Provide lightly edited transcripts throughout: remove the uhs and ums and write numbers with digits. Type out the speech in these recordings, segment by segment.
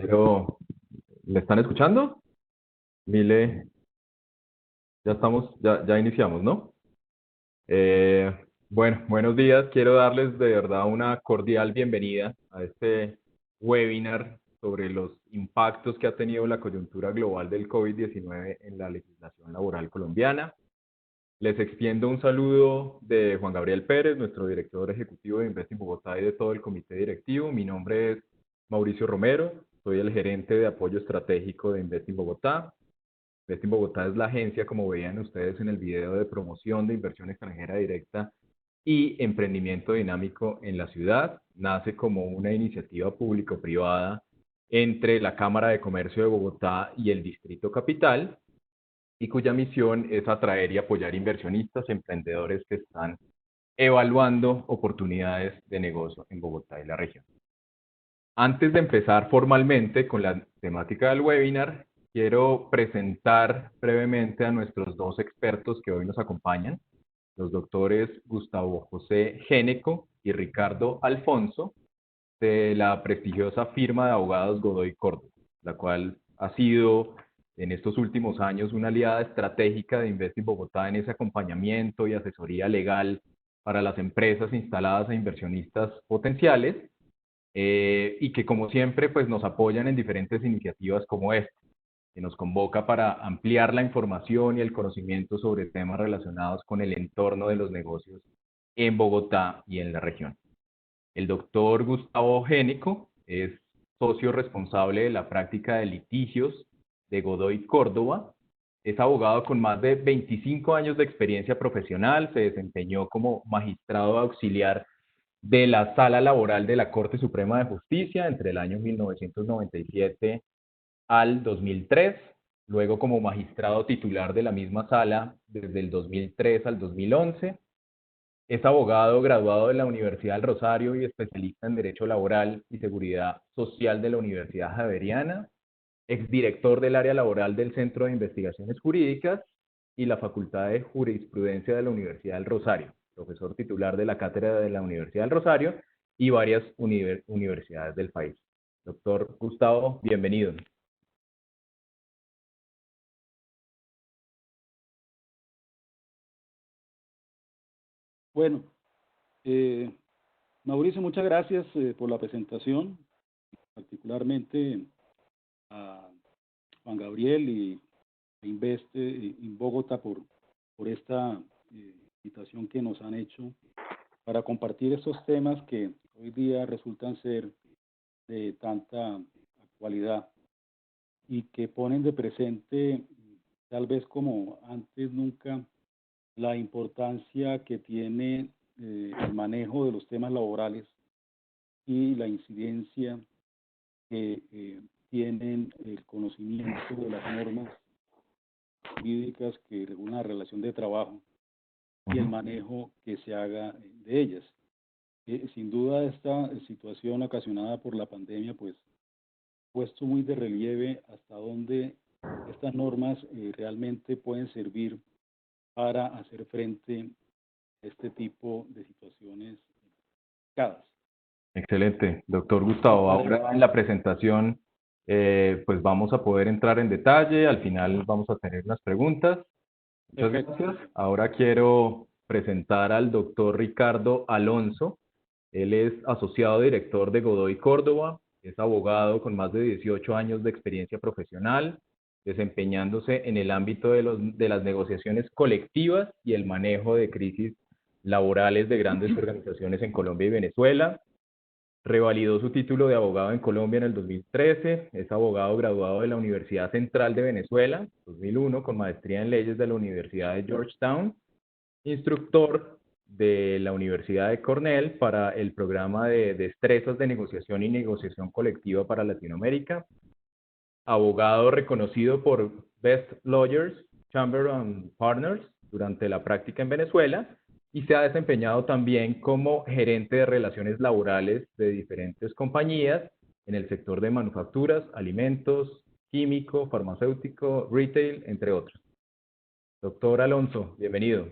Quiero, ¿me están escuchando? Mile, ya iniciamos, ¿no? Eh, bueno, buenos días. Quiero darles de verdad una cordial bienvenida a este webinar sobre los impactos que ha tenido la coyuntura global del COVID-19 en la legislación laboral colombiana. Les extiendo un saludo de Juan Gabriel Pérez, nuestro director ejecutivo de Investing Bogotá y de todo el comité directivo. Mi nombre es Mauricio Romero, soy el gerente de apoyo estratégico de Investing Bogotá. Investing Bogotá es la agencia, como veían ustedes en el video, de promoción de inversión extranjera directa y emprendimiento dinámico en la ciudad. Nace como una iniciativa público-privada entre la Cámara de Comercio de Bogotá y el Distrito Capital, y cuya misión es atraer y apoyar inversionistas y emprendedores que están evaluando oportunidades de negocio en Bogotá y la región. Antes de empezar formalmente con la temática del webinar, quiero presentar brevemente a nuestros dos expertos que hoy nos acompañan, los doctores Gustavo José Géneco y Ricardo Alfonso, de la prestigiosa firma de abogados Godoy Córdoba, la cual ha sido en estos últimos años una aliada estratégica de Investing Bogotá en ese acompañamiento y asesoría legal para las empresas instaladas e inversionistas potenciales, y que como siempre pues nos apoyan en diferentes iniciativas como esta, que nos convoca para ampliar la información y el conocimiento sobre temas relacionados con el entorno de los negocios en Bogotá y en la región. El doctor Gustavo Génico es socio responsable de la práctica de litigios de Godoy Córdoba. Es abogado con más de 25 años de experiencia profesional. Se desempeñó como magistrado auxiliar de la Sala Laboral de la Corte Suprema de Justicia entre el año 1997 al 2003. Luego como magistrado titular de la misma sala desde el 2003 al 2011. Es abogado graduado de la Universidad del Rosario y especialista en Derecho Laboral y Seguridad Social de la Universidad Javeriana, exdirector del área laboral del Centro de Investigaciones Jurídicas y la Facultad de Jurisprudencia de la Universidad del Rosario, profesor titular de la Cátedra de la Universidad del Rosario y varias universidades del país. Doctor Gustavo, bienvenido. Bueno, Mauricio, muchas gracias por la presentación, particularmente a Juan Gabriel y a Investe en Bogotá por esta invitación que nos han hecho para compartir estos temas que hoy día resultan ser de tanta actualidad y que ponen de presente, tal vez como antes nunca, la importancia que tiene el manejo de los temas laborales y la incidencia que tienen el conocimiento de las normas jurídicas que regulan la relación de trabajo y el manejo que se haga de ellas. Sin duda esta situación ocasionada por la pandemia pues ha puesto muy de relieve hasta dónde estas normas realmente pueden servir para hacer frente a este tipo de situaciones complicadas. Excelente, doctor Gustavo. Ahora en la presentación pues vamos a poder entrar en detalle, al final vamos a tener unas preguntas. Muchas gracias. Ahora quiero presentar al doctor Ricardo Alonso. Él es asociado director de Godoy Córdoba, es abogado con más de 18 años de experiencia profesional, desempeñándose en el ámbito de las negociaciones colectivas y el manejo de crisis laborales de grandes organizaciones en Colombia y Venezuela. Revalidó su título de abogado en Colombia en el 2013, es abogado graduado de la Universidad Central de Venezuela, 2001, con maestría en leyes de la Universidad de Georgetown, instructor de la Universidad de Cornell para el programa de destrezas de negociación y negociación colectiva para Latinoamérica, abogado reconocido por Best Lawyers, Chamber and Partners durante la práctica en Venezuela, y se ha desempeñado también como gerente de relaciones laborales de diferentes compañías en el sector de manufacturas, alimentos, químico, farmacéutico, retail, entre otros. Doctor Alonso, bienvenido.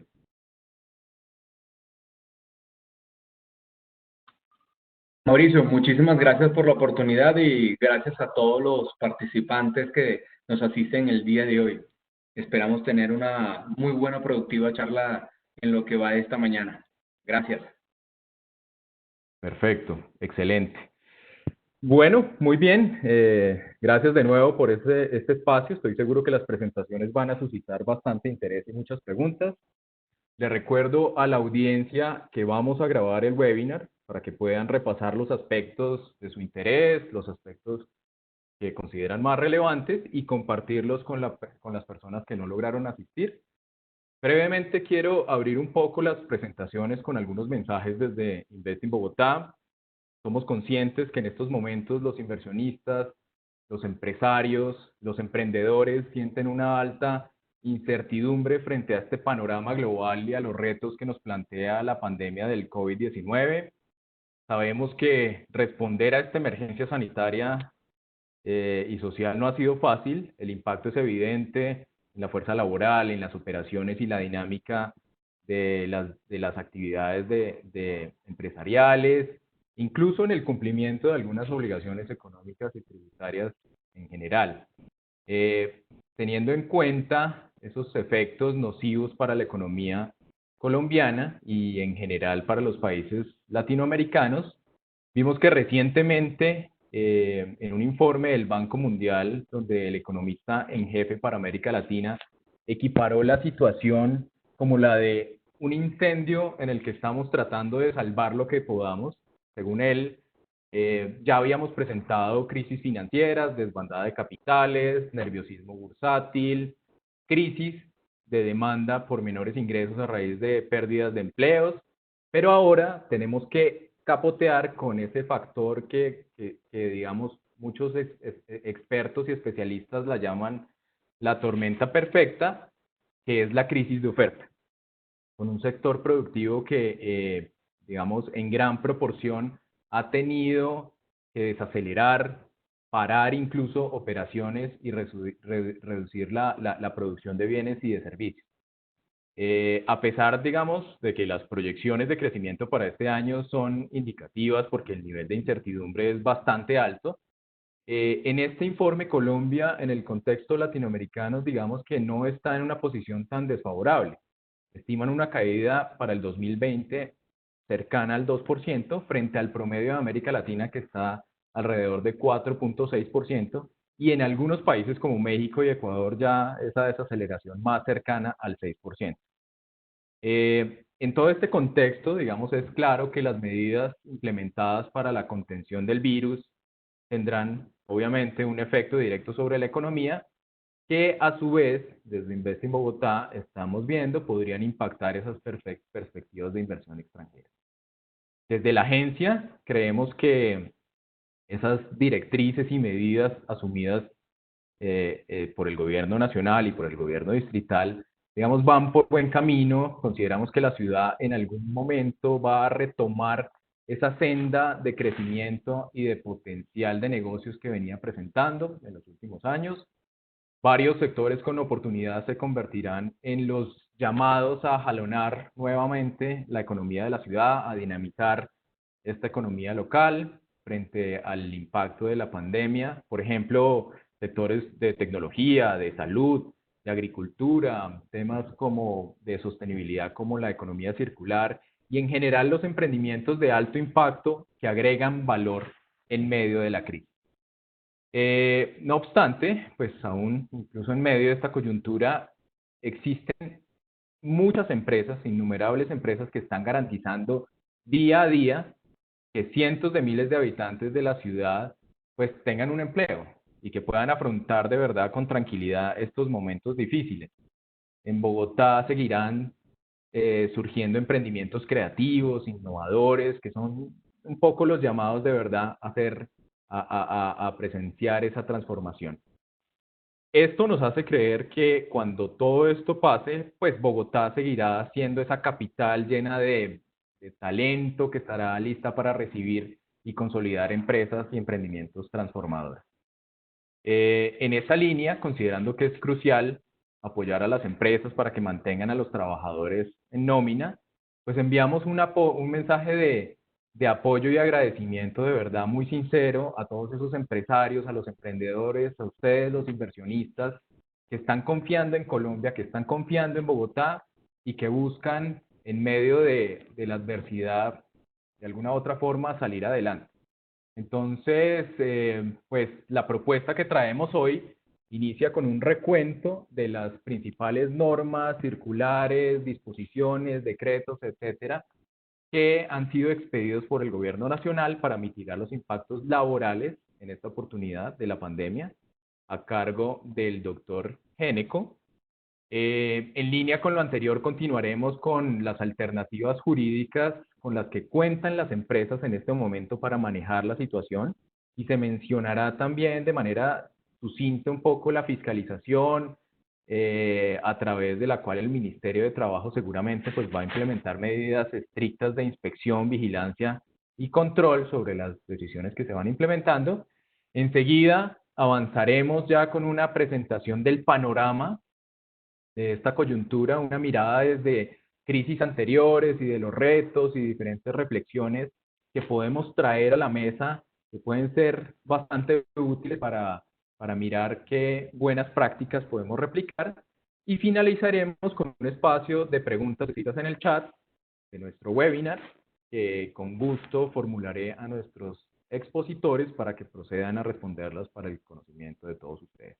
Mauricio, muchísimas gracias por la oportunidad y gracias a todos los participantes que nos asisten el día de hoy. Esperamos tener una muy buena, productiva charla en lo que va de esta mañana. Gracias. Perfecto, excelente. Bueno, muy bien. Gracias de nuevo por este espacio. Estoy seguro que las presentaciones van a suscitar bastante interés y muchas preguntas. Le recuerdo a la audiencia que vamos a grabar el webinar para que puedan repasar los aspectos de su interés, los aspectos que consideran más relevantes y compartirlos con las personas que no lograron asistir. Brevemente quiero abrir un poco las presentaciones con algunos mensajes desde Investing Bogotá. Somos conscientes que en estos momentos los inversionistas, los empresarios, los emprendedores sienten una alta incertidumbre frente a este panorama global y a los retos que nos plantea la pandemia del COVID-19. Sabemos que responder a esta emergencia sanitaria y social no ha sido fácil. El impacto es evidente en la fuerza laboral, en las operaciones y la dinámica de las actividades empresariales, incluso en el cumplimiento de algunas obligaciones económicas y tributarias en general. Teniendo en cuenta esos efectos nocivos para la economía colombiana y en general para los países latinoamericanos, vimos que recientemente en un informe del Banco Mundial, donde el economista en jefe para América Latina equiparó la situación como la de un incendio en el que estamos tratando de salvar lo que podamos. Según él, ya habíamos presentado crisis financieras, desbandada de capitales, nerviosismo bursátil, crisis de demanda por menores ingresos a raíz de pérdidas de empleos, pero ahora tenemos que capotear con ese factor que digamos, muchos expertos y especialistas la llaman la tormenta perfecta, que es la crisis de oferta, con un sector productivo que, digamos, en gran proporción ha tenido que desacelerar, parar incluso operaciones y reducir la producción de bienes y de servicios. A pesar, digamos, de que las proyecciones de crecimiento para este año son indicativas porque el nivel de incertidumbre es bastante alto, en este informe Colombia, en el contexto latinoamericano, digamos que no está en una posición tan desfavorable. Estiman una caída para el 2020 cercana al 2% frente al promedio de América Latina que está alrededor de 4.6% y en algunos países como México y Ecuador ya esa desaceleración más cercana al 6%. En todo este contexto, digamos, es claro que las medidas implementadas para la contención del virus tendrán, obviamente, un efecto directo sobre la economía que, a su vez, desde Investing Bogotá estamos viendo podrían impactar esas perspectivas de inversión extranjera. Desde la agencia, creemos que esas directrices y medidas asumidas por el gobierno nacional y por el gobierno distrital, digamos, van por buen camino. Consideramos que la ciudad en algún momento va a retomar esa senda de crecimiento y de potencial de negocios que venía presentando en los últimos años. Varios sectores con oportunidad se convertirán en los llamados a jalonar nuevamente la economía de la ciudad, a dinamizar esta economía local frente al impacto de la pandemia. Por ejemplo, sectores de tecnología, de salud, de agricultura, temas como de sostenibilidad como la economía circular y en general los emprendimientos de alto impacto que agregan valor en medio de la crisis. No obstante, pues aún incluso en medio de esta coyuntura existen muchas empresas, innumerables empresas que están garantizando día a día que cientos de miles de habitantes de la ciudad pues tengan un empleo y que puedan afrontar de verdad con tranquilidad estos momentos difíciles. En Bogotá seguirán surgiendo emprendimientos creativos, innovadores, que son un poco los llamados de verdad a hacer, a presenciar esa transformación. Esto nos hace creer que cuando todo esto pase, pues Bogotá seguirá siendo esa capital llena de talento que estará lista para recibir y consolidar empresas y emprendimientos transformadores. En esa línea, considerando que es crucial apoyar a las empresas para que mantengan a los trabajadores en nómina, pues enviamos un mensaje de apoyo y agradecimiento de verdad muy sincero a todos esos empresarios, a los emprendedores, a ustedes, los inversionistas, que están confiando en Colombia, que están confiando en Bogotá y que buscan en medio de la adversidad, de alguna u otra forma, salir adelante. Entonces, pues la propuesta que traemos hoy inicia con un recuento de las principales normas, circulares, disposiciones, decretos, etcétera, que han sido expedidos por el gobierno nacional para mitigar los impactos laborales en esta oportunidad de la pandemia, a cargo del doctor Géneco. En línea con lo anterior, continuaremos con las alternativas jurídicas con las que cuentan las empresas en este momento para manejar la situación, y se mencionará también de manera sucinta un poco la fiscalización, a través de la cual el Ministerio de Trabajo seguramente pues, va a implementar medidas estrictas de inspección, vigilancia y control sobre las decisiones que se van implementando. Enseguida avanzaremos ya con una presentación del panorama de esta coyuntura, una mirada desde crisis anteriores y de los retos y diferentes reflexiones que podemos traer a la mesa, que pueden ser bastante útiles para mirar qué buenas prácticas podemos replicar. Y finalizaremos con un espacio de preguntas y citas en el chat de nuestro webinar, que con gusto formularé a nuestros expositores para que procedan a responderlas para el conocimiento de todos ustedes.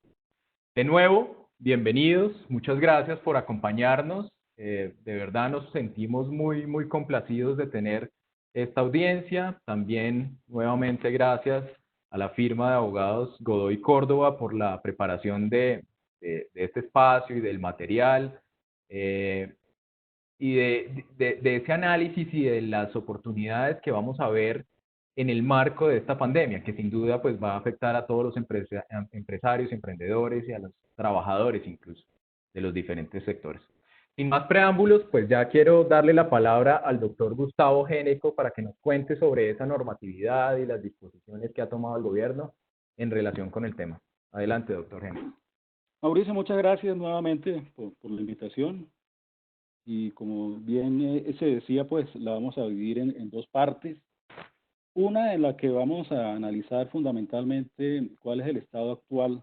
De nuevo, bienvenidos, muchas gracias por acompañarnos. De verdad nos sentimos muy complacidos de tener esta audiencia. También, nuevamente, gracias a la firma de abogados Godoy Córdoba por la preparación de este espacio y del material, y de ese análisis y de las oportunidades que vamos a ver en el marco de esta pandemia, que sin duda pues, va a afectar a todos los empresarios, emprendedores y a los trabajadores incluso de los diferentes sectores. Sin más preámbulos, pues ya quiero darle la palabra al doctor Gustavo Géneco para que nos cuente sobre esa normatividad y las disposiciones que ha tomado el gobierno en relación con el tema. Adelante, doctor Géneco. Mauricio, muchas gracias nuevamente por la invitación. Y como bien se decía, pues la vamos a dividir en dos partes. Una en la que vamos a analizar fundamentalmente cuál es el estado actual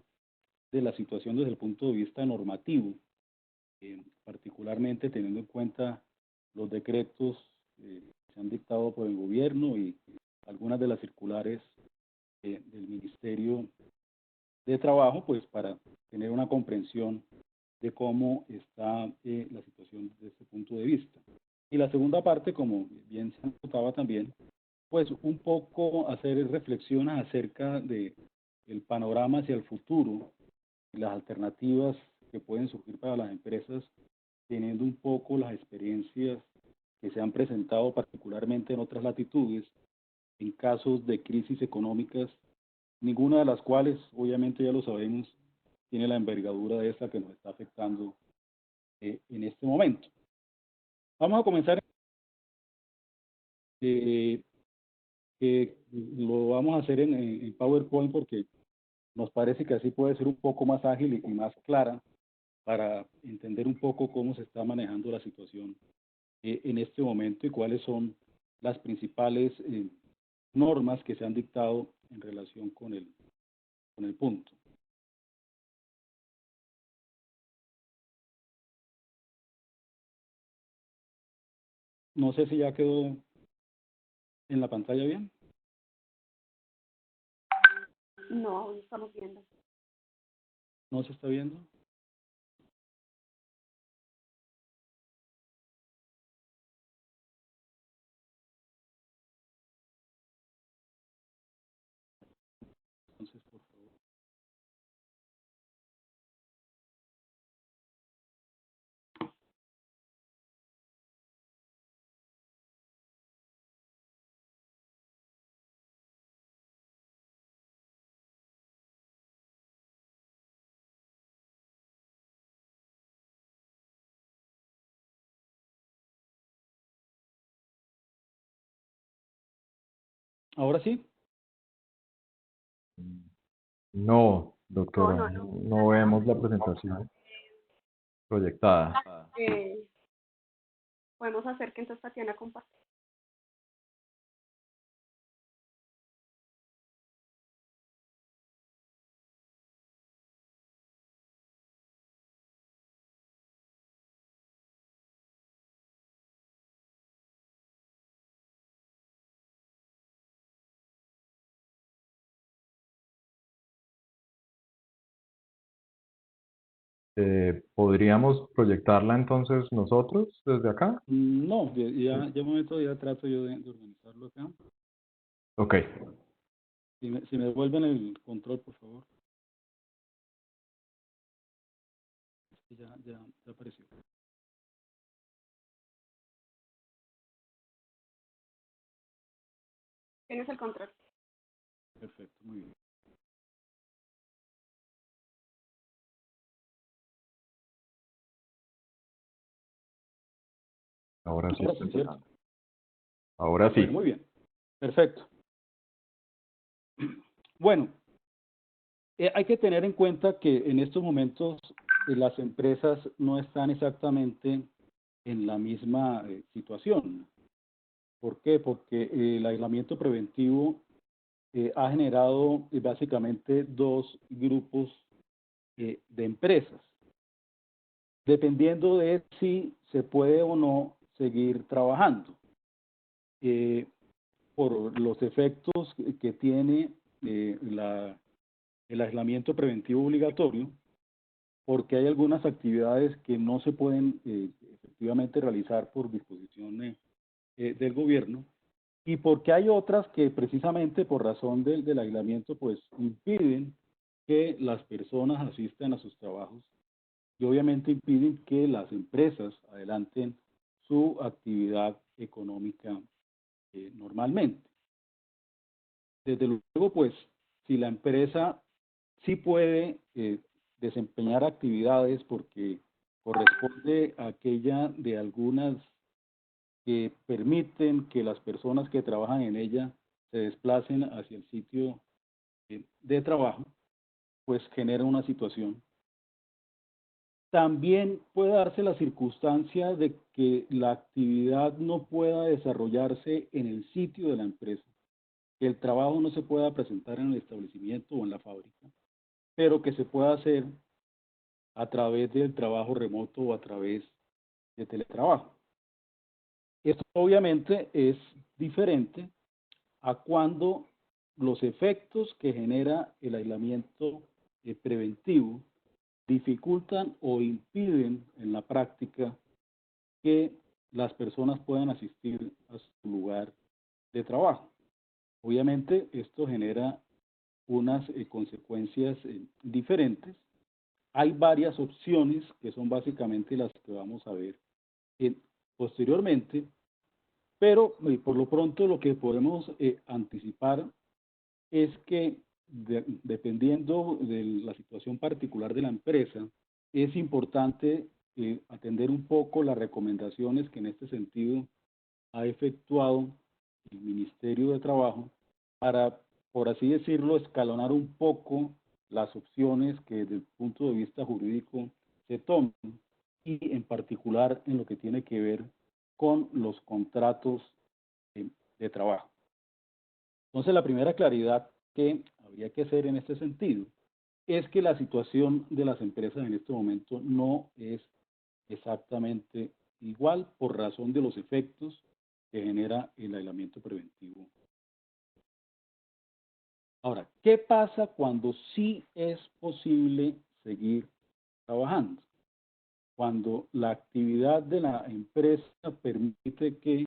de la situación desde el punto de vista normativo, particularmente teniendo en cuenta los decretos que se han dictado por el gobierno y algunas de las circulares del Ministerio de Trabajo, pues para tener una comprensión de cómo está la situación desde este punto de vista. Y la segunda parte, como bien se notaba también, pues un poco hacer reflexiones acerca de el panorama hacia el futuro y las alternativas que pueden surgir para las empresas, teniendo un poco las experiencias que se han presentado particularmente en otras latitudes, en casos de crisis económicas, ninguna de las cuales, obviamente ya lo sabemos, tiene la envergadura de esta que nos está afectando en este momento. Vamos a comenzar. Lo vamos a hacer en PowerPoint porque nos parece que así puede ser un poco más ágil y más clara para entender un poco cómo se está manejando la situación en este momento y cuáles son las principales normas que se han dictado en relación con el punto. No sé si ya quedó en la pantalla bien. No, aún estamos viendo. ¿No se está viendo? Entonces, por favor. ¿Ahora sí? No, doctora, No. no vemos la presentación proyectada. Podemos hacer que entonces Tatiana comparta. ¿Podríamos proyectarla entonces nosotros desde acá? No, ya un momento, ya trato yo de organizarlo acá. Ok. Si me devuelven el control, por favor. Ya apareció. Tienes el control. Perfecto, muy bien. Ahora sí Ahora está sí, ¿cierto? empezando. Ahora Bueno, sí. muy bien. Perfecto. Bueno, hay que tener en cuenta que en estos momentos las empresas no están exactamente en la misma situación. ¿Por qué? Porque el aislamiento preventivo ha generado básicamente dos grupos de empresas, dependiendo de si se puede o no seguir trabajando, por los efectos que tiene el aislamiento preventivo obligatorio, porque hay algunas actividades que no se pueden efectivamente realizar por disposición del gobierno, y porque hay otras que precisamente por razón del aislamiento pues impiden que las personas asistan a sus trabajos y obviamente impiden que las empresas adelanten su actividad económica normalmente. Desde luego, pues, si la empresa sí puede desempeñar actividades porque corresponde a aquella de algunas que permiten que las personas que trabajan en ella se desplacen hacia el sitio de trabajo, pues genera una situación. También puede darse la circunstancia de que la actividad no pueda desarrollarse en el sitio de la empresa, que el trabajo no se pueda presentar en el establecimiento o en la fábrica, pero que se pueda hacer a través del trabajo remoto o a través de teletrabajo. Esto obviamente es diferente a cuando los efectos que genera el aislamiento preventivo dificultan o impiden en la práctica que las personas puedan asistir a su lugar de trabajo. Obviamente esto genera unas consecuencias diferentes. Hay varias opciones que son básicamente las que vamos a ver posteriormente, pero por lo pronto lo que podemos anticipar es que dependiendo de la situación particular de la empresa, es importante atender un poco las recomendaciones que en este sentido ha efectuado el Ministerio de Trabajo para, por así decirlo, escalonar un poco las opciones que desde el punto de vista jurídico se tomen y en particular en lo que tiene que ver con los contratos de trabajo. Entonces, la primera claridad que habría que hacer en este sentido es que la situación de las empresas en este momento no es exactamente igual por razón de los efectos que genera el aislamiento preventivo. Ahora, ¿qué pasa cuando sí es posible seguir trabajando? Cuando la actividad de la empresa permite que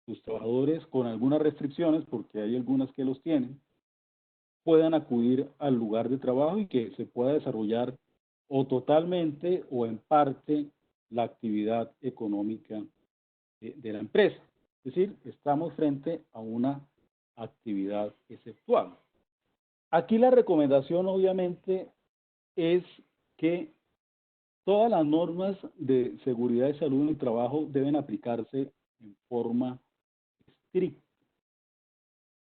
sus trabajadores, con algunas restricciones, porque hay algunas que los tienen, puedan acudir al lugar de trabajo y que se pueda desarrollar o totalmente o en parte la actividad económica de la empresa. Es decir, estamos frente a una actividad exceptual. Aquí la recomendación obviamente es que todas las normas de seguridad y salud en el trabajo deben aplicarse en forma estricta,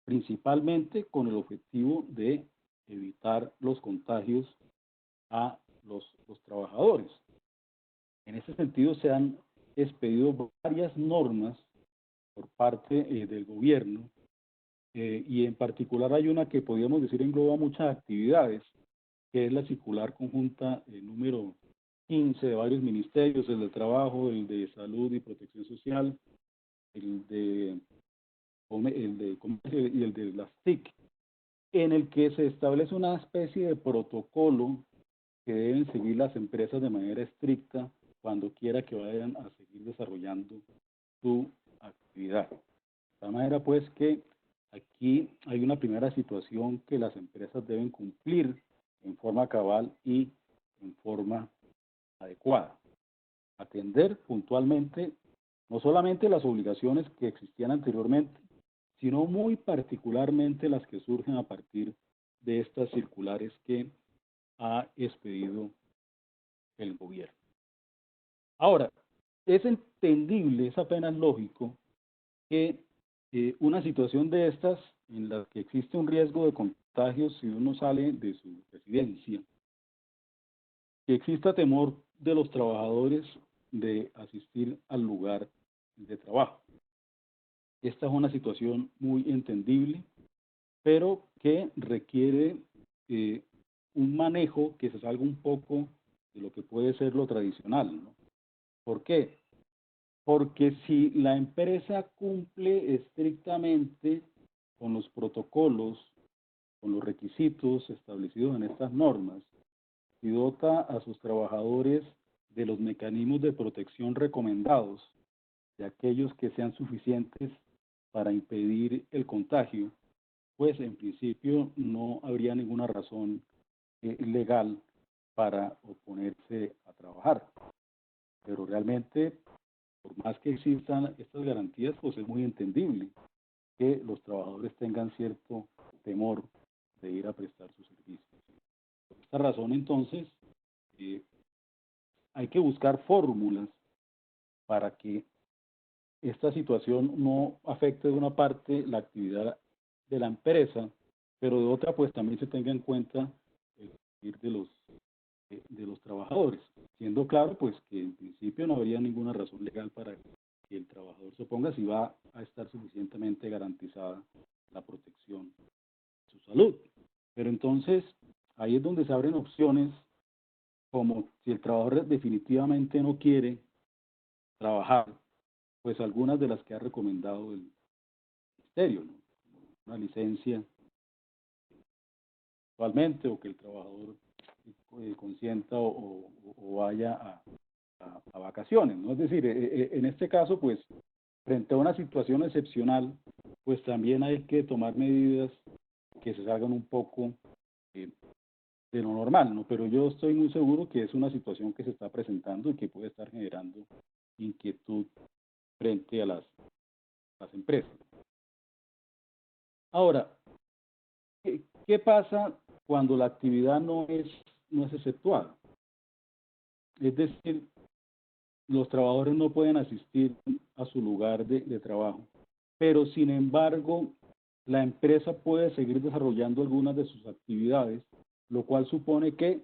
principalmente con el objetivo de evitar los contagios a los trabajadores. En ese sentido se han expedido varias normas por parte del gobierno y en particular hay una que podríamos decir engloba muchas actividades, que es la circular conjunta número 15 de varios ministerios, el de Trabajo, el de Salud y Protección Social, el de Comercio y el de las TIC, en el que se establece una especie de protocolo que deben seguir las empresas de manera estricta cuando quiera que vayan a seguir desarrollando su actividad. De tal manera pues que aquí hay una primera situación que las empresas deben cumplir en forma cabal y en forma adecuada. Atender puntualmente no solamente las obligaciones que existían anteriormente, sino muy particularmente las que surgen a partir de estas circulares que ha expedido el gobierno. Ahora, es entendible, es apenas lógico que una situación de estas, en la que existe un riesgo de contagio si uno sale de su residencia, que exista temor de los trabajadores de asistir al lugar de trabajo. Esta es una situación muy entendible, pero que requiere un manejo que se salga un poco de lo que puede ser lo tradicional, ¿no? ¿Por qué? Porque si la empresa cumple estrictamente con los protocolos, con los requisitos establecidos en estas normas, y dota a sus trabajadores de los mecanismos de protección recomendados, de aquellos que sean suficientes para impedir el contagio, pues en principio no habría ninguna razón legal para oponerse a trabajar. Pero realmente, por más que existan estas garantías, pues es muy entendible que los trabajadores tengan cierto temor de ir a prestar sus servicios. Por esta razón, entonces, hay que buscar fórmulas para que esta situación no afecte de una parte la actividad de la empresa, pero de otra pues también se tenga en cuenta el sentir de los trabajadores, siendo claro pues que en principio no habría ninguna razón legal para que el trabajador se oponga si va a estar suficientemente garantizada la protección de su salud. Pero entonces ahí es donde se abren opciones, como si el trabajador definitivamente no quiere trabajar, pues algunas de las que ha recomendado el ministerio, ¿no? Una licencia actualmente, o que el trabajador consienta o vaya a vacaciones, ¿no? Es decir, en este caso, pues, frente a una situación excepcional, pues también hay que tomar medidas que se salgan un poco de lo normal, ¿no? Pero yo estoy muy seguro que es una situación que se está presentando y que puede estar generando inquietud frente a las empresas. Ahora, ¿qué pasa cuando la actividad no es efectuada? Es decir, los trabajadores no pueden asistir a su lugar de trabajo, pero sin embargo, la empresa puede seguir desarrollando algunas de sus actividades, lo cual supone que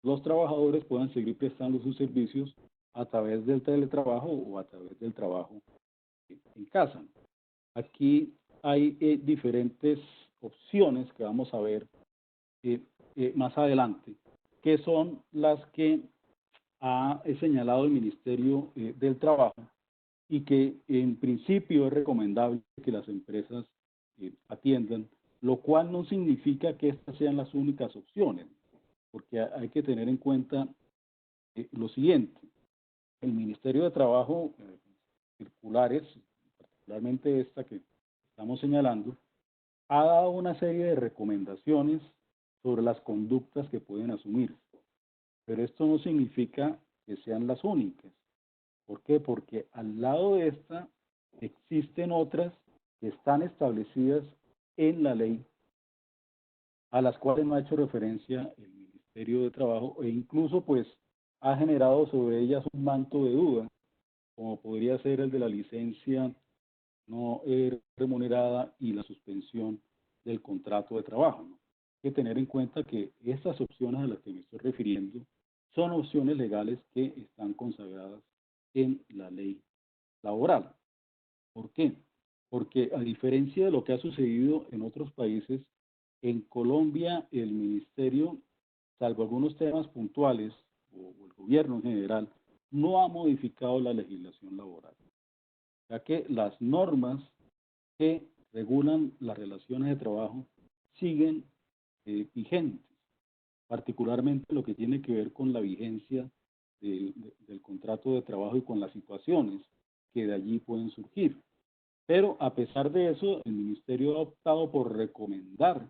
los trabajadores puedan seguir prestando sus servicios a través del teletrabajo o a través del trabajo en casa. Aquí hay diferentes opciones que vamos a ver más adelante, que son las que ha señalado el Ministerio del Trabajo y que en principio es recomendable que las empresas atiendan, lo cual no significa que estas sean las únicas opciones, porque hay que tener en cuenta lo siguiente. El Ministerio de Trabajo, circulares, particularmente esta que estamos señalando, ha dado una serie de recomendaciones sobre las conductas que pueden asumir. Pero esto no significa que sean las únicas. ¿Por qué? Porque al lado de esta existen otras que están establecidas en la ley, a las cuales no ha hecho referencia el Ministerio de Trabajo, e incluso pues ha generado sobre ellas un manto de duda, como podría ser el de la licencia no remunerada y la suspensión del contrato de trabajo, ¿no? Hay que tener en cuenta que estas opciones a las que me estoy refiriendo son opciones legales que están consagradas en la ley laboral. ¿Por qué? Porque a diferencia de lo que ha sucedido en otros países, en Colombia el ministerio, salvo algunos temas puntuales, o el gobierno en general, no ha modificado la legislación laboral, ya que las normas que regulan las relaciones de trabajo siguen vigentes. particularmente lo que tiene que ver con la vigencia del contrato de trabajo y con las situaciones que de allí pueden surgir. Pero a pesar de eso, el Ministerio ha optado por recomendar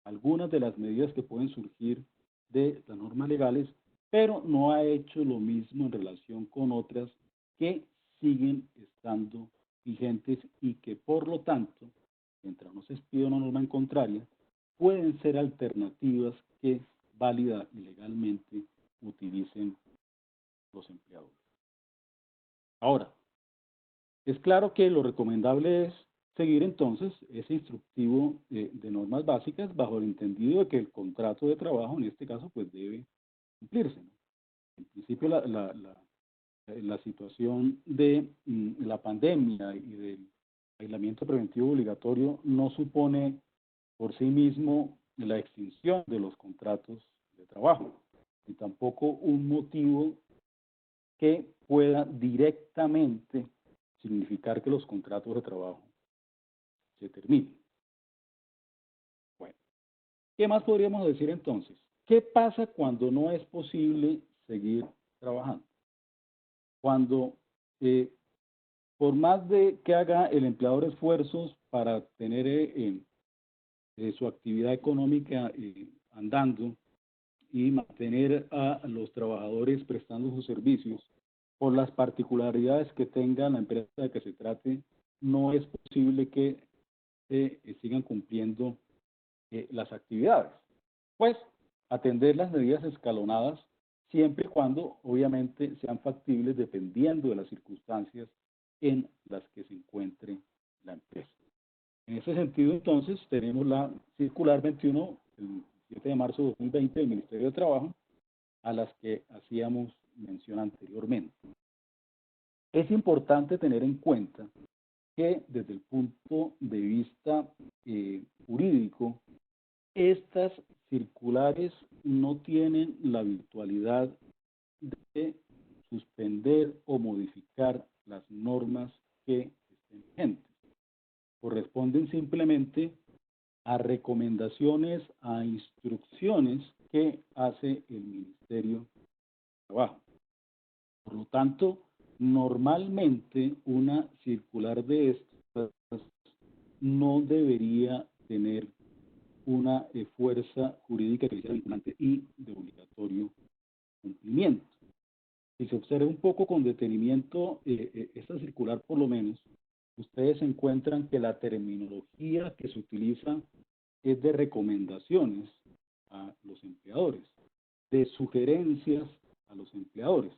algunas de las medidas que pueden surgir de las normas legales, pero no ha hecho lo mismo en relación con otras que siguen estando vigentes y que por lo tanto, mientras no se expida una norma en contraria, pueden ser alternativas que válida y legalmente utilicen los empleadores. Ahora, es claro que lo recomendable es seguir entonces ese instructivo de normas básicas bajo el entendido de que el contrato de trabajo en este caso pues debe cumplirse, ¿no? En principio la situación de la pandemia y del aislamiento preventivo obligatorio no supone por sí mismo la extinción de los contratos de trabajo y tampoco un motivo que pueda directamente significar que los contratos de trabajo se terminen. Bueno, ¿qué más podríamos decir entonces? ¿Qué pasa cuando no es posible seguir trabajando? Cuando, por más de que haga el empleador esfuerzos para tener su actividad económica andando y mantener a los trabajadores prestando sus servicios, por las particularidades que tenga la empresa de que se trate, no es posible que sigan cumpliendo las actividades. Pues atender las medidas escalonadas siempre y cuando obviamente sean factibles dependiendo de las circunstancias en las que se encuentre la empresa. En ese sentido, entonces, tenemos la circular 21, el 7 de marzo de 2020 del Ministerio de Trabajo, a las que hacíamos mención anteriormente. Es importante tener en cuenta que desde el punto de vista jurídico, estas circulares no tienen la virtualidad de suspender o modificar las normas que estén vigentes. Corresponden simplemente a recomendaciones, a instrucciones que hace el Ministerio de Trabajo. Por lo tanto, normalmente una circular de estas no debería tener una fuerza jurídica que sea vinculante y de obligatorio cumplimiento. Si se observa un poco con detenimiento esta circular, por lo menos, ustedes encuentran que la terminología que se utiliza es de recomendaciones a los empleadores, de sugerencias a los empleadores.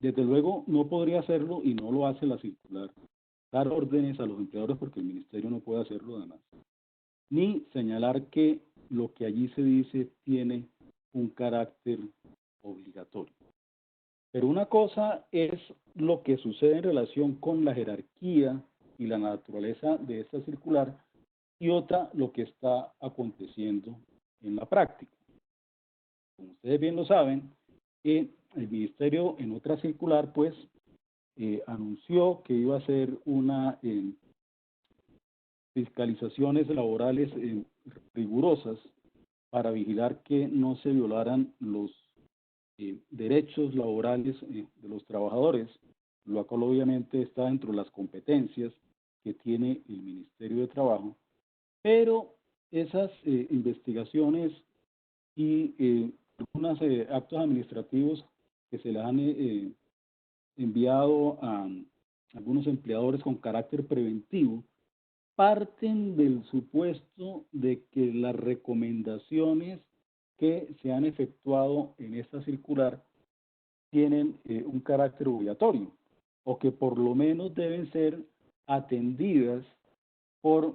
Desde luego no podría hacerlo, y no lo hace la circular, dar órdenes a los empleadores porque el ministerio no puede hacerlo además, ni señalar que lo que allí se dice tiene un carácter obligatorio. Pero una cosa es lo que sucede en relación con la jerarquía y la naturaleza de esta circular, y otra lo que está aconteciendo en la práctica. Como ustedes bien lo saben, el ministerio en otra circular pues anunció que iba a hacer una fiscalizaciones laborales rigurosas para vigilar que no se violaran los derechos laborales de los trabajadores, lo cual obviamente está dentro de las competencias que tiene el Ministerio de Trabajo, pero esas investigaciones y algunos actos administrativos que se le han enviado a algunos empleadores con carácter preventivo, parten del supuesto de que las recomendaciones que se han efectuado en esta circular tienen un carácter obligatorio, o que por lo menos deben ser atendidas por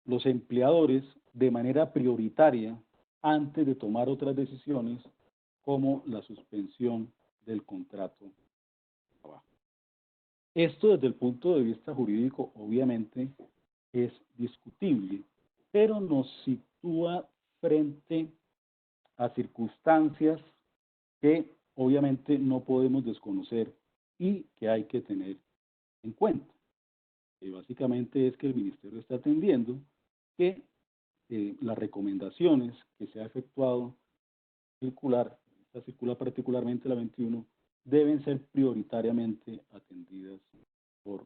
los empleadores de manera prioritaria antes de tomar otras decisiones como la suspensión del contrato de trabajo. Esto desde el punto de vista jurídico obviamente es discutible, pero nos sitúa frente a circunstancias que obviamente no podemos desconocer y que hay que tener en cuenta. Y básicamente es que el ministerio está atendiendo que las recomendaciones que se ha efectuado esta circular particularmente la 21, deben ser prioritariamente atendidas por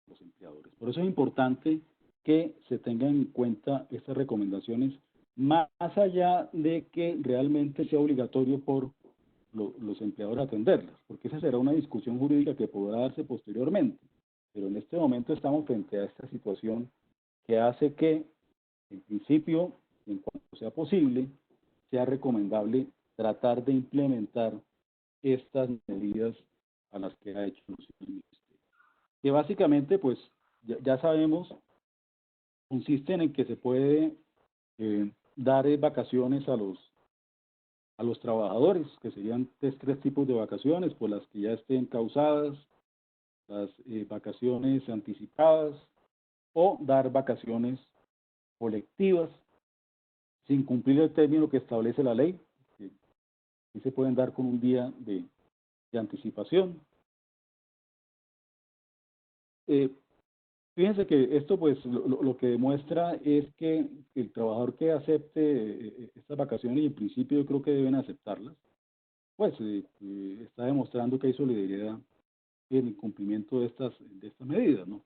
los empleadores. Por eso es importante que se tengan en cuenta estas recomendaciones, más allá de que realmente sea obligatorio por los empleadores atenderlas, porque esa será una discusión jurídica que podrá darse posteriormente. Pero en este momento estamos frente a esta situación que hace que, en principio, en cuanto sea posible, sea recomendable tratar de implementar estas medidas a las que ha hecho el Ministerio. Que básicamente, pues, ya sabemos, consisten en que se puede dar vacaciones a los trabajadores, que serían tres tipos de vacaciones, pues las que ya estén causadas, las vacaciones anticipadas, o dar vacaciones colectivas sin cumplir el término que establece la ley, que sí se pueden dar con un día de anticipación. Fíjense que esto pues lo que demuestra es que el trabajador que acepte estas vacaciones, y en principio yo creo que deben aceptarlas, pues está demostrando que hay solidaridad en el cumplimiento de estas medidas, ¿no?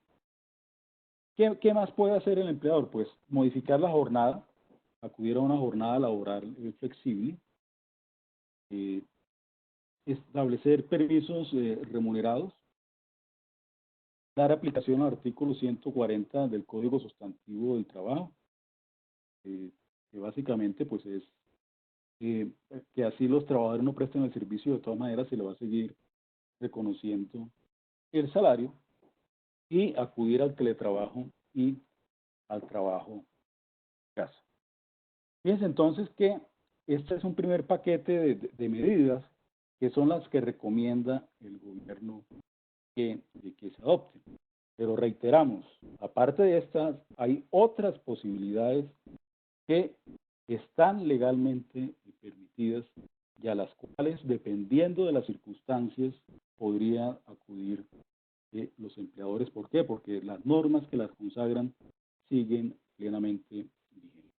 ¿Qué más puede hacer el empleador? Pues modificar la jornada, acudir a una jornada laboral flexible, establecer permisos remunerados, dar aplicación al artículo 140 del Código Sustantivo del Trabajo, que básicamente pues es que así los trabajadores no presten el servicio, de todas maneras se le va a seguir reconociendo el salario, y acudir al teletrabajo y al trabajo en casa. Fíjense entonces que este es un primer paquete de medidas que son las que recomienda el gobierno que se adopten. Pero reiteramos, aparte de estas, hay otras posibilidades que están legalmente permitidas y a las cuales, dependiendo de las circunstancias, podría acudir los empleadores. ¿Por qué? Porque las normas que las consagran siguen plenamente vigentes.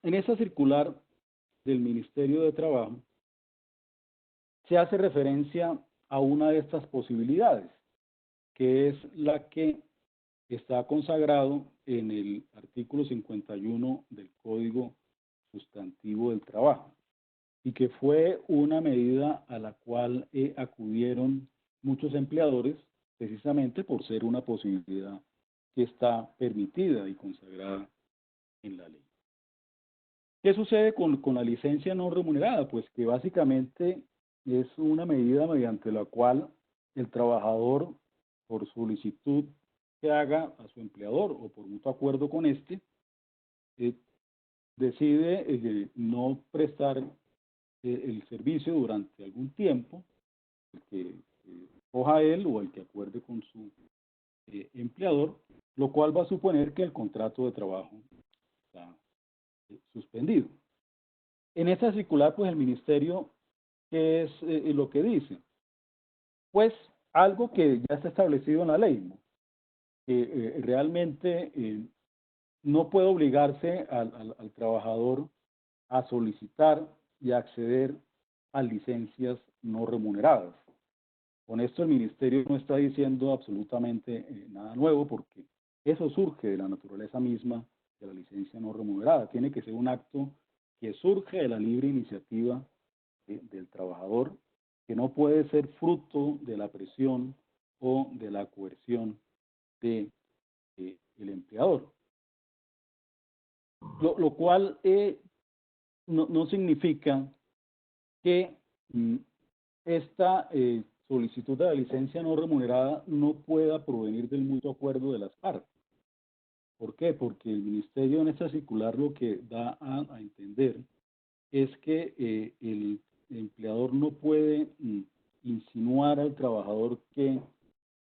En esa circular del Ministerio de Trabajo se hace referencia a una de estas posibilidades, que es la que está consagrado en el artículo 51 del Código Sustantivo del Trabajo, y que fue una medida a la cual acudieron muchos empleadores, precisamente por ser una posibilidad que está permitida y consagrada en la ley. ¿Qué sucede con la licencia no remunerada? Pues que básicamente es una medida mediante la cual el trabajador, por solicitud que haga a su empleador o por mutuo acuerdo con este, decide no prestar el servicio durante algún tiempo, el que coja él o el que acuerde con su empleador, lo cual va a suponer que el contrato de trabajo está suspendido. En esta circular, pues el ministerio, ¿qué es lo que dice? Pues algo que ya está establecido en la ley, ¿no? Que realmente no puede obligarse al trabajador a solicitar y acceder a licencias no remuneradas. Con esto el ministerio no está diciendo absolutamente nada nuevo, porque eso surge de la naturaleza misma de la licencia no remunerada. Tiene que ser un acto que surge de la libre iniciativa del trabajador, que no puede ser fruto de la presión o de la coerción del empleador. Lo cual no significa que esta solicitud de la licencia no remunerada no pueda provenir del mutuo acuerdo de las partes. ¿Por qué? Porque el ministerio en esta circular lo que da a entender es que el empleador no puede insinuar al trabajador que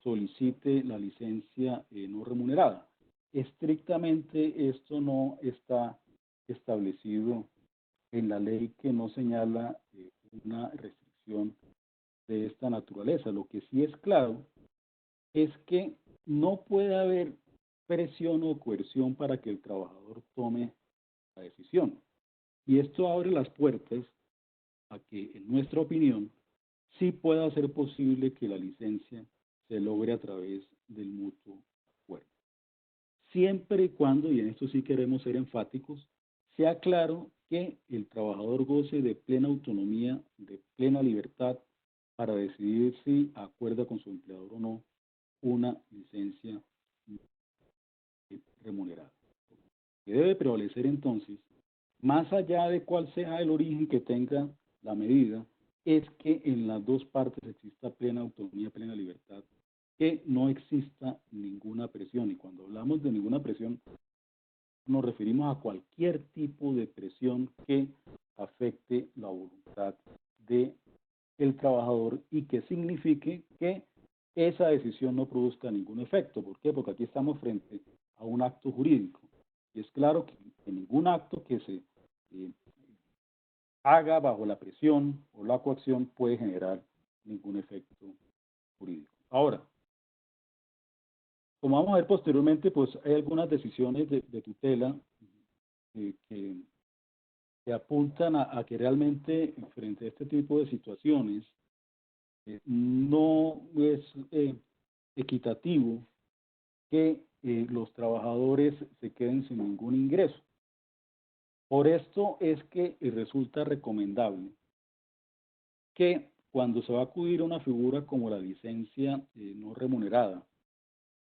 solicite la licencia no remunerada. Estrictamente esto no está establecido en la ley, que no señala una restricción de esta naturaleza. Lo que sí es claro es que no puede haber presión o coerción para que el trabajador tome la decisión. Y esto abre las puertas a que, en nuestra opinión, sí pueda ser posible que la licencia se logre a través del mutuo acuerdo. Siempre y cuando, y en esto sí queremos ser enfáticos, sea claro que el trabajador goce de plena autonomía, de plena libertad para decidir si acuerda con su empleador o no una licencia remunerada. Que debe prevalecer entonces, más allá de cuál sea el origen que tenga la medida, es que en las dos partes exista plena autonomía, plena libertad, que no exista ninguna presión. Y cuando hablamos de ninguna presión, nos referimos a cualquier tipo de presión que afecte la voluntad del trabajador y que signifique que esa decisión no produzca ningún efecto. ¿Por qué? Porque aquí estamos frente a un acto jurídico. Y es claro que ningún acto que se haga bajo la presión o la coacción puede generar ningún efecto jurídico. Ahora, como vamos a ver posteriormente, pues hay algunas decisiones de tutela que apuntan a que realmente frente a este tipo de situaciones no es equitativo que los trabajadores se queden sin ningún ingreso. Por esto es que resulta recomendable que cuando se va a acudir a una figura como la licencia no remunerada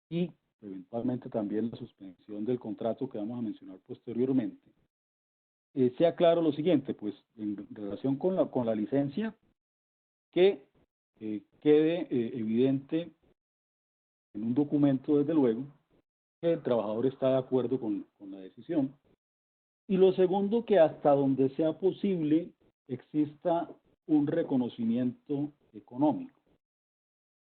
y eventualmente también la suspensión del contrato que vamos a mencionar posteriormente, sea claro lo siguiente, pues en relación con la licencia, que quede evidente en un documento, desde luego, que el trabajador está de acuerdo con la decisión. Y lo segundo, que hasta donde sea posible exista un reconocimiento económico,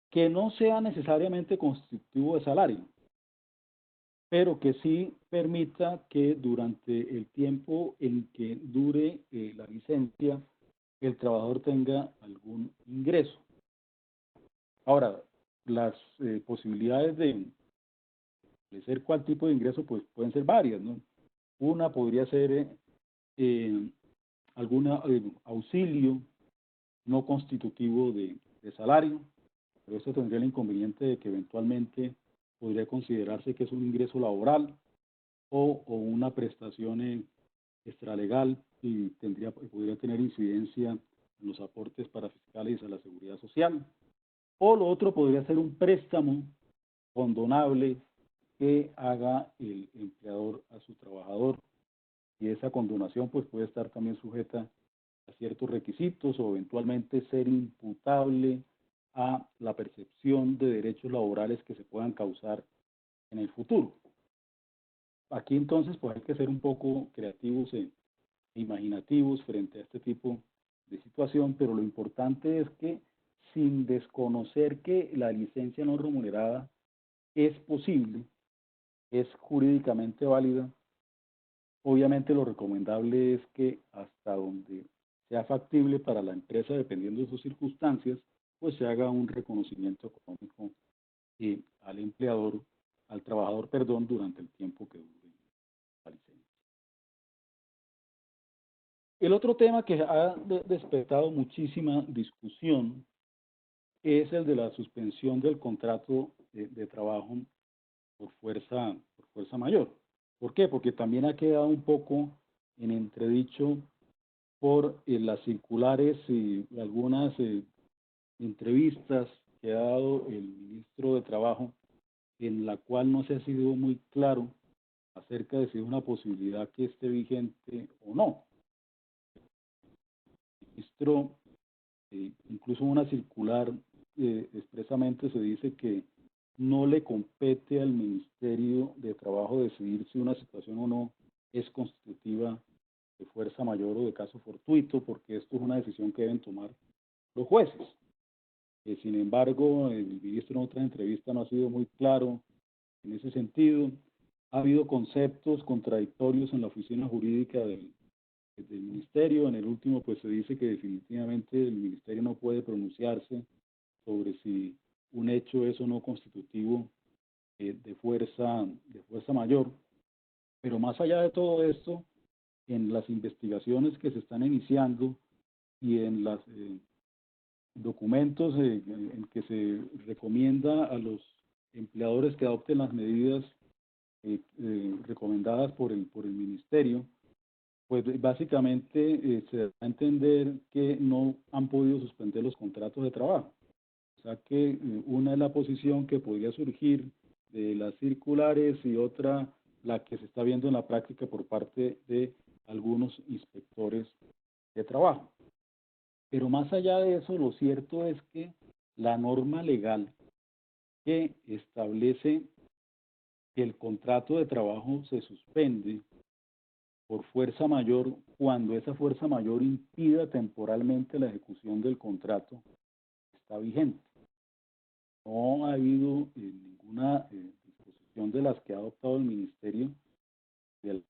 que no sea necesariamente constitutivo de salario, pero que sí permita que durante el tiempo en que dure la licencia, el trabajador tenga algún ingreso. Ahora, las posibilidades de ser cuál tipo de ingreso, pues pueden ser varias, ¿no? Una podría ser algún auxilio no constitutivo de salario, pero esto tendría el inconveniente de que eventualmente podría considerarse que es un ingreso laboral o una prestación extralegal y podría tener incidencia en los aportes parafiscales a la seguridad social. O lo otro podría ser un préstamo condonable que haga el empleador a su trabajador, y esa condonación pues puede estar también sujeta a ciertos requisitos o eventualmente ser imputable a la percepción de derechos laborales que se puedan causar en el futuro. Aquí entonces pues hay que ser un poco creativos e imaginativos frente a este tipo de situación, pero lo importante es que, sin desconocer que la licencia no remunerada es posible, es jurídicamente válida, obviamente lo recomendable es que hasta donde sea factible para la empresa, dependiendo de sus circunstancias, pues se haga un reconocimiento económico al empleador, al trabajador, perdón, durante el tiempo que dure la licencia. El otro tema que ha despertado muchísima discusión es el de la suspensión del contrato de trabajo por fuerza mayor. ¿Por qué? Porque también ha quedado un poco en entredicho por las circulares y algunas entrevistas que ha dado el ministro de Trabajo, en la cual no se ha sido muy claro acerca de si es una posibilidad que esté vigente o no. El ministro, incluso una circular, expresamente se dice que no le compete al Ministerio de Trabajo decidir si una situación o no es constitutiva de fuerza mayor o de caso fortuito, porque esto es una decisión que deben tomar los jueces. Sin embargo, el ministro en otra entrevista no ha sido muy claro en ese sentido. Ha habido conceptos contradictorios en la oficina jurídica del ministerio. En el último, pues se dice que definitivamente el ministerio no puede pronunciarse sobre si un hecho es o no constitutivo de fuerza mayor. Pero más allá de todo esto, en las investigaciones que se están iniciando y en los documentos en que se recomienda a los empleadores que adopten las medidas recomendadas por el ministerio, pues básicamente se da a entender que no han podido suspender los contratos de trabajo. O sea que una es la posición que podría surgir de las circulares y otra la que se está viendo en la práctica por parte de algunos inspectores de trabajo. Pero más allá de eso, lo cierto es que la norma legal que establece que el contrato de trabajo se suspende por fuerza mayor cuando esa fuerza mayor impida temporalmente la ejecución del contrato está vigente. No ha habido ninguna disposición de las que ha adoptado el Ministerio de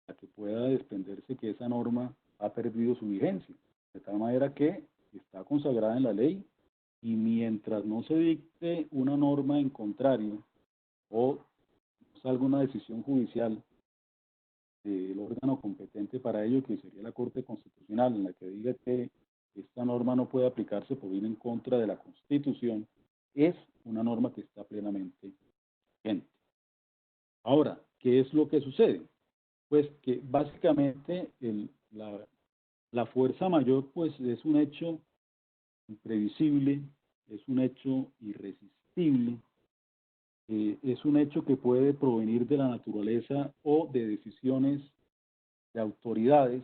la que pueda desprenderse que esa norma ha perdido su vigencia, de tal manera que está consagrada en la ley y mientras no se dicte una norma en contrario o salga una decisión judicial del órgano competente para ello, que sería la Corte Constitucional, en la que diga que esta norma no puede aplicarse por ir en contra de la Constitución, es una norma que está plenamente vigente. Ahora, ¿qué es lo que sucede? Pues que básicamente la fuerza mayor pues es un hecho imprevisible, es un hecho irresistible, es un hecho que puede provenir de la naturaleza o de decisiones de autoridades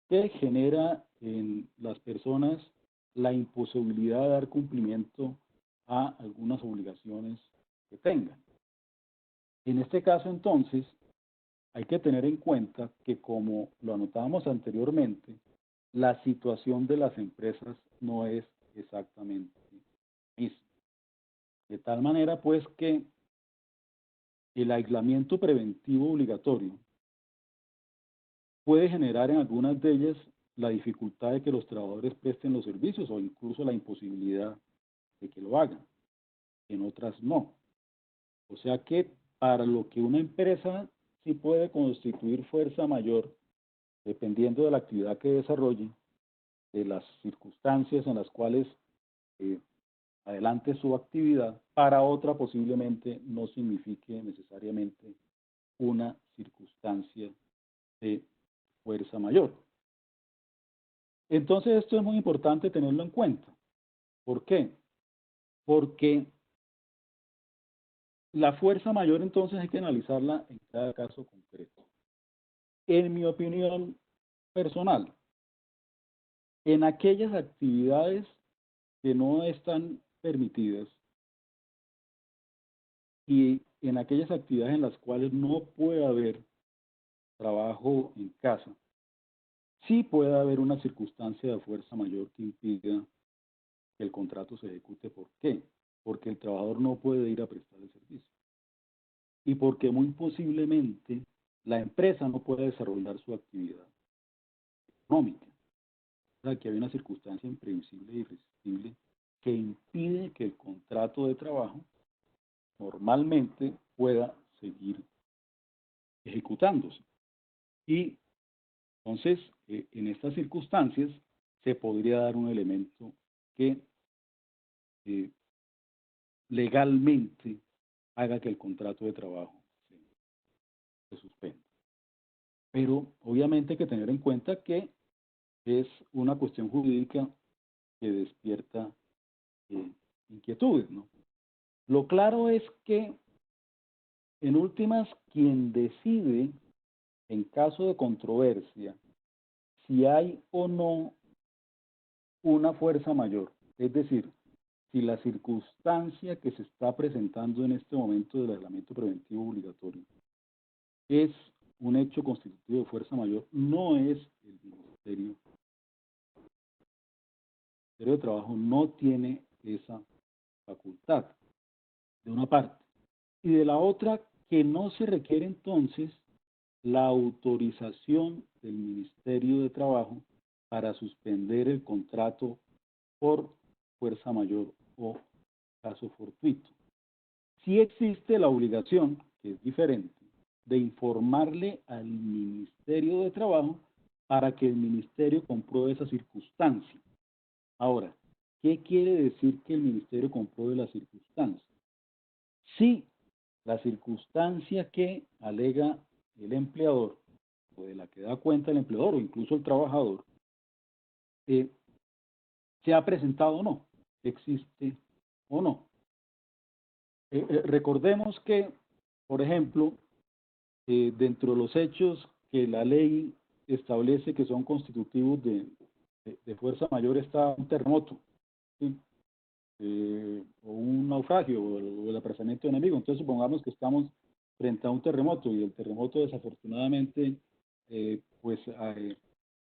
que genera en las personas la imposibilidad de dar cumplimiento a algunas obligaciones que tengan. En este caso, entonces, hay que tener en cuenta que, como lo anotábamos anteriormente, la situación de las empresas no es exactamente misma. De tal manera, pues, que el aislamiento preventivo obligatorio puede generar en algunas de ellas la dificultad de que los trabajadores presten los servicios o incluso la imposibilidad de que lo hagan. En otras no. O sea que para lo que una empresa sí puede constituir fuerza mayor, dependiendo de la actividad que desarrolle, de las circunstancias en las cuales adelante su actividad, para otra posiblemente no signifique necesariamente una circunstancia de fuerza mayor. Entonces esto es muy importante tenerlo en cuenta. ¿Por qué? Porque la fuerza mayor entonces hay que analizarla en cada caso concreto. En mi opinión personal, en aquellas actividades que no están permitidas y en aquellas actividades en las cuales no puede haber trabajo en casa, sí puede haber una circunstancia de fuerza mayor que impida que el contrato se ejecute. ¿Por qué? Porque el trabajador no puede ir a prestar el servicio. Y porque muy posiblemente la empresa no puede desarrollar su actividad económica. O sea, que hay una circunstancia imprevisible e irresistible que impide que el contrato de trabajo normalmente pueda seguir ejecutándose. Y entonces, en estas circunstancias, se podría dar un elemento que legalmente haga que el contrato de trabajo se suspenda. Pero obviamente hay que tener en cuenta que es una cuestión jurídica que despierta inquietudes, ¿no? Lo claro es que, en últimas, quien decide, en caso de controversia, si hay o no una fuerza mayor, es decir, si la circunstancia que se está presentando en este momento del aislamiento preventivo obligatorio es un hecho constitutivo de fuerza mayor, no es el Ministerio. El Ministerio de Trabajo no tiene esa facultad, de una parte. Y de la otra, que no se requiere entonces la autorización del Ministerio de Trabajo para suspender el contrato por fuerza mayor o caso fortuito. sí existe la obligación, que es diferente, de informarle al Ministerio de Trabajo para que el Ministerio compruebe esa circunstancia. Ahora, ¿qué quiere decir que el Ministerio compruebe la circunstancia? Si la circunstancia que alega el empleador, o de la que da cuenta el empleador, o incluso el trabajador, se ha presentado o no, existe o no. Recordemos que, por ejemplo, dentro de los hechos que la ley establece que son constitutivos de fuerza mayor está un terremoto, ¿sí? O un naufragio, o el apresamiento de enemigo. Entonces supongamos que estamos frente a un terremoto y el terremoto desafortunadamente pues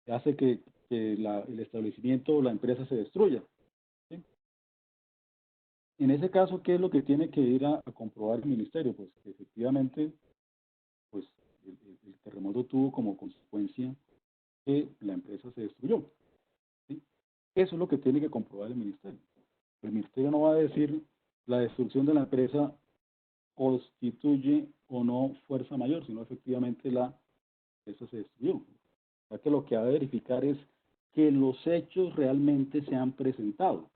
hace que el establecimiento o la empresa se destruya, ¿sí? En ese caso, ¿qué es lo que tiene que ir a comprobar el ministerio? Pues que efectivamente pues el terremoto tuvo como consecuencia que la empresa se destruyó, ¿sí? Eso es lo que tiene que comprobar el ministerio. El ministerio no va a decir la destrucción de la empresa constituye o no fuerza mayor, sino efectivamente la empresa se destruyó. O sea que lo que va a verificar es que los hechos realmente se han presentado,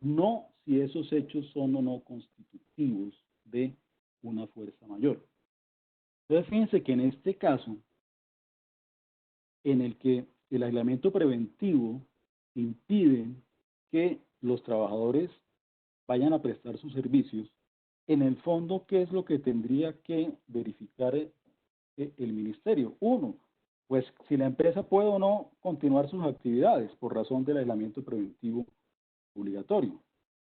no si esos hechos son o no constitutivos de una fuerza mayor. Entonces fíjense que en este caso, en el que el aislamiento preventivo impide que los trabajadores vayan a prestar sus servicios, en el fondo, ¿qué es lo que tendría que verificar el ministerio? Uno, pues si la empresa puede o no continuar sus actividades por razón del aislamiento preventivo obligatorio.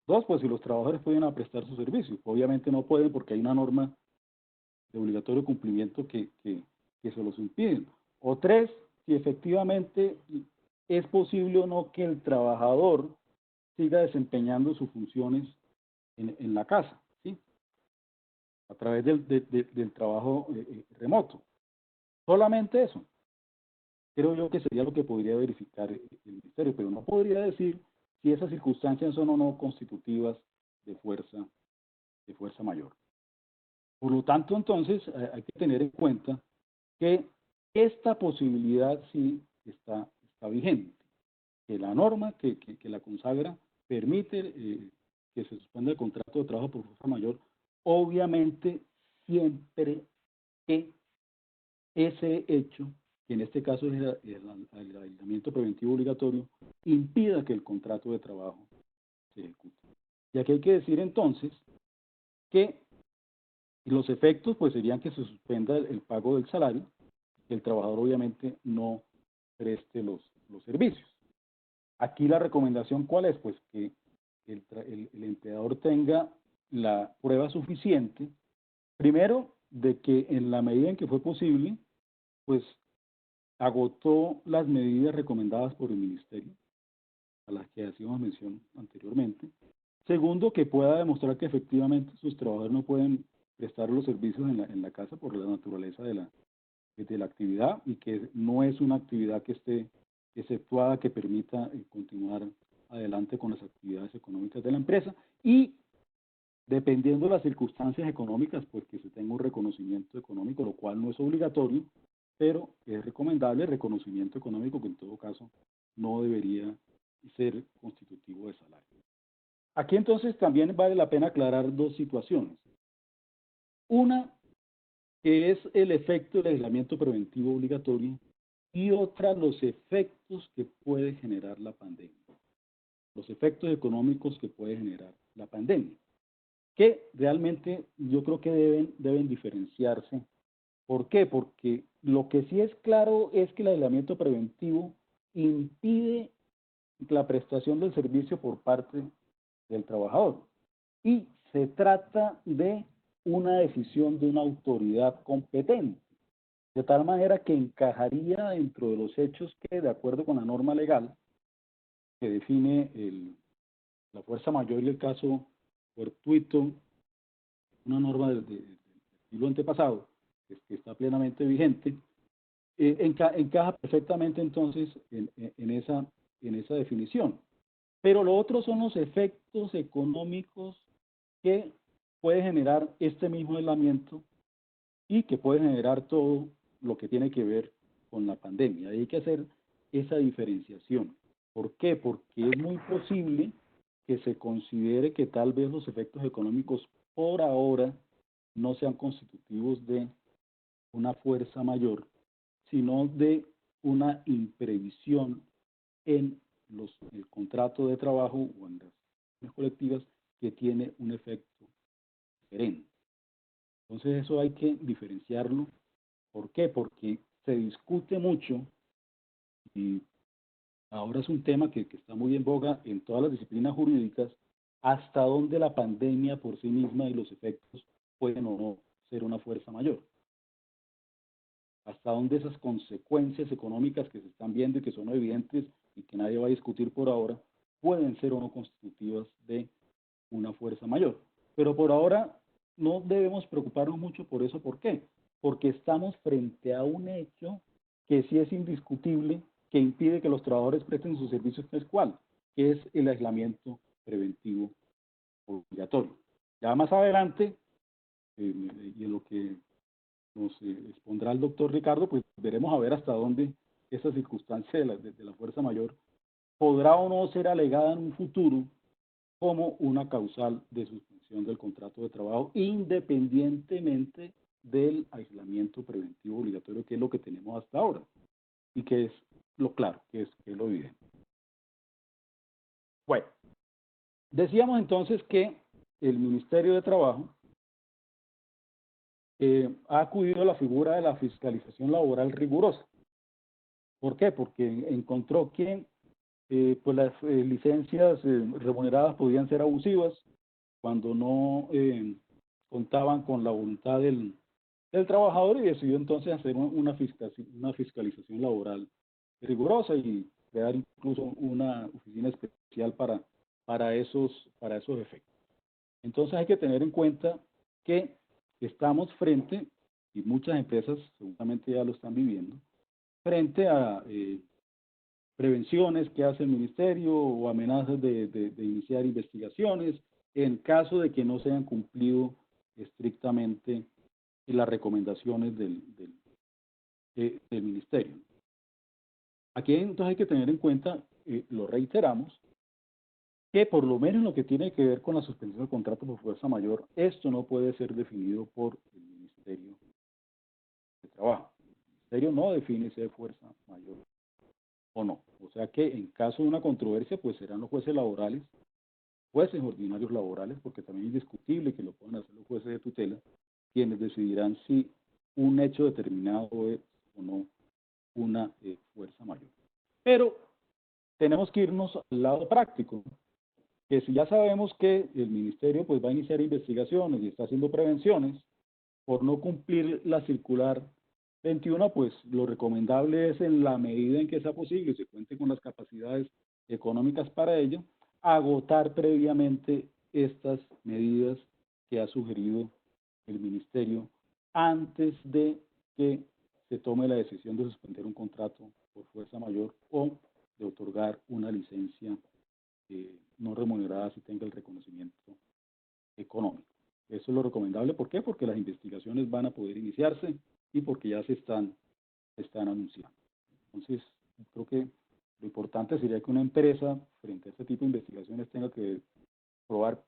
Dos, pues si los trabajadores pueden prestar sus servicios. Obviamente no pueden porque hay una norma de obligatorio cumplimiento que se los impiden. O tres, si efectivamente es posible o no que el trabajador siga desempeñando sus funciones en la casa, ¿sí? A través del trabajo remoto. Solamente eso. Creo yo que sería lo que podría verificar el ministerio, pero no podría decir si esas circunstancias son o no constitutivas de fuerza mayor. Por lo tanto, entonces, hay que tener en cuenta que esta posibilidad sí está vigente, que la norma que la consagra permite que se suspenda el contrato de trabajo por fuerza mayor, obviamente siempre que ese hecho, que en este caso es el aislamiento preventivo obligatorio, impida que el contrato de trabajo se ejecute. Y aquí hay que decir entonces que los efectos pues serían que se suspenda el pago del salario, que el trabajador obviamente no preste los servicios. Aquí la recomendación, ¿cuál es? Pues que el empleador tenga la prueba suficiente, primero, de que en la medida en que fue posible, pues agotó las medidas recomendadas por el ministerio, a las que hacíamos mención anteriormente. Segundo, que pueda demostrar que efectivamente sus trabajadores no pueden prestar los servicios en la casa por la naturaleza de la actividad y que no es una actividad que esté exceptuada que permita continuar adelante con las actividades económicas de la empresa y dependiendo de las circunstancias económicas, pues que se tenga un reconocimiento económico, lo cual no es obligatorio, pero es recomendable el reconocimiento económico que en todo caso no debería ser constitutivo de salario. Aquí entonces también vale la pena aclarar dos situaciones. Una, que es el efecto del aislamiento preventivo obligatorio, y otra, los efectos que puede generar la pandemia. Los efectos económicos que puede generar la pandemia, que realmente yo creo que deben diferenciarse. ¿Por qué? Porque lo que sí es claro es que el aislamiento preventivo impide la prestación del servicio por parte del trabajador. Y se trata de una decisión de una autoridad competente, de tal manera que encajaría dentro de los hechos que, de acuerdo con la norma legal que define la fuerza mayor y el caso fortuito, una norma del siglo antepasado, que está plenamente vigente, encaja perfectamente entonces en esa definición. Pero lo otro son los efectos económicos que puede generar este mismo aislamiento y que puede generar todo lo que tiene que ver con la pandemia. Hay que hacer esa diferenciación. ¿Por qué? Porque es muy posible que se considere que tal vez los efectos económicos por ahora no sean constitutivos de una fuerza mayor, sino de una imprevisión en el contrato de trabajo o en las relaciones colectivas que tiene un efecto diferente. Entonces eso hay que diferenciarlo. ¿Por qué? Porque se discute mucho y ahora es un tema que está muy en boga en todas las disciplinas jurídicas, hasta dónde la pandemia por sí misma y los efectos pueden o no ser una fuerza mayor. Hasta dónde esas consecuencias económicas que se están viendo y que son evidentes y que nadie va a discutir por ahora, pueden ser o no constitutivas de una fuerza mayor. Pero por ahora no debemos preocuparnos mucho por eso. ¿Por qué? Porque estamos frente a un hecho que sí es indiscutible, que impide que los trabajadores presten sus servicios, que es cuál, que es el aislamiento preventivo obligatorio. Ya más adelante, y en lo que nos expondrá el doctor Ricardo, pues veremos a ver hasta dónde esa circunstancia de la fuerza mayor podrá o no ser alegada en un futuro como una causal de suspensión del contrato de trabajo, independientemente del aislamiento preventivo obligatorio, que es lo que tenemos hasta ahora, y que es lo claro, que es lo evidente. Bueno, decíamos entonces que el Ministerio de Trabajo ha acudido a la figura de la fiscalización laboral rigurosa. ¿Por qué? Porque encontró que pues las licencias remuneradas podían ser abusivas cuando no contaban con la voluntad del trabajador, y decidió entonces hacer una fiscalización laboral rigurosa y crear incluso una oficina especial para esos efectos. Entonces hay que tener en cuenta que estamos frente, y muchas empresas seguramente ya lo están viviendo, frente a prevenciones que hace el ministerio o amenazas de iniciar investigaciones en caso de que no se hayan cumplido estrictamente las recomendaciones del ministerio. Aquí entonces hay que tener en cuenta, lo reiteramos, que por lo menos en lo que tiene que ver con la suspensión del contrato por fuerza mayor, esto no puede ser definido por el Ministerio de Trabajo. El Ministerio no define si es fuerza mayor o no. O sea que en caso de una controversia, pues serán los jueces laborales, jueces ordinarios laborales, porque también es discutible que lo puedan hacer los jueces de tutela, quienes decidirán si un hecho determinado es o no una fuerza mayor. Pero tenemos que irnos al lado práctico, que si ya sabemos que el ministerio pues va a iniciar investigaciones y está haciendo prevenciones por no cumplir la circular 21, pues lo recomendable es, en la medida en que sea posible y se cuente con las capacidades económicas para ello, agotar previamente estas medidas que ha sugerido el ministerio antes de que se tome la decisión de suspender un contrato por fuerza mayor o de otorgar una licencia no remunerada si tenga el reconocimiento económico. Eso es lo recomendable. ¿Por qué? Porque las investigaciones van a poder iniciarse y porque ya se están anunciando. Entonces, creo que lo importante sería que una empresa, frente a este tipo de investigaciones, tenga que probar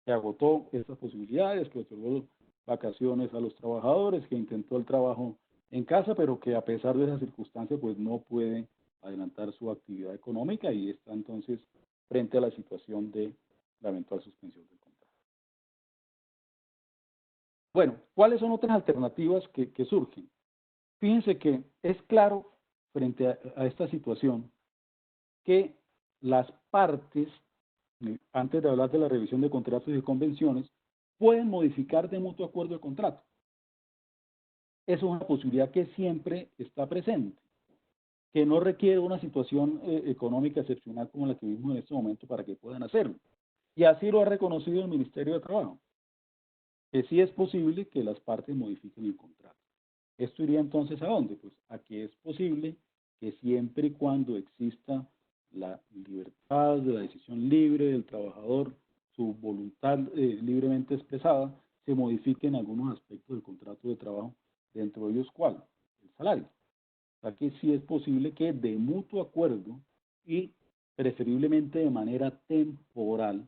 que agotó estas posibilidades, que otorgó vacaciones a los trabajadores, que intentó el trabajo en casa, pero que a pesar de esa circunstancia, pues no puede adelantar su actividad económica y está entonces frente a la situación de la eventual suspensión del contrato. Bueno, ¿cuáles son otras alternativas que surgen? Fíjense que es claro frente a esta situación que las partes, antes de hablar de la revisión de contratos y de convenciones, pueden modificar de mutuo acuerdo el contrato. Eso es una posibilidad que siempre está presente, que no requiere una situación económica excepcional como la que vivimos en este momento para que puedan hacerlo. Y así lo ha reconocido el Ministerio de Trabajo, que sí es posible que las partes modifiquen el contrato. ¿Esto iría entonces a dónde? Pues a que es posible que siempre y cuando exista la libertad de la decisión libre del trabajador su voluntad libremente expresada, se modifiquen algunos aspectos del contrato de trabajo, dentro de ellos, ¿cuál? El salario. O sea que sí es posible que de mutuo acuerdo y preferiblemente de manera temporal,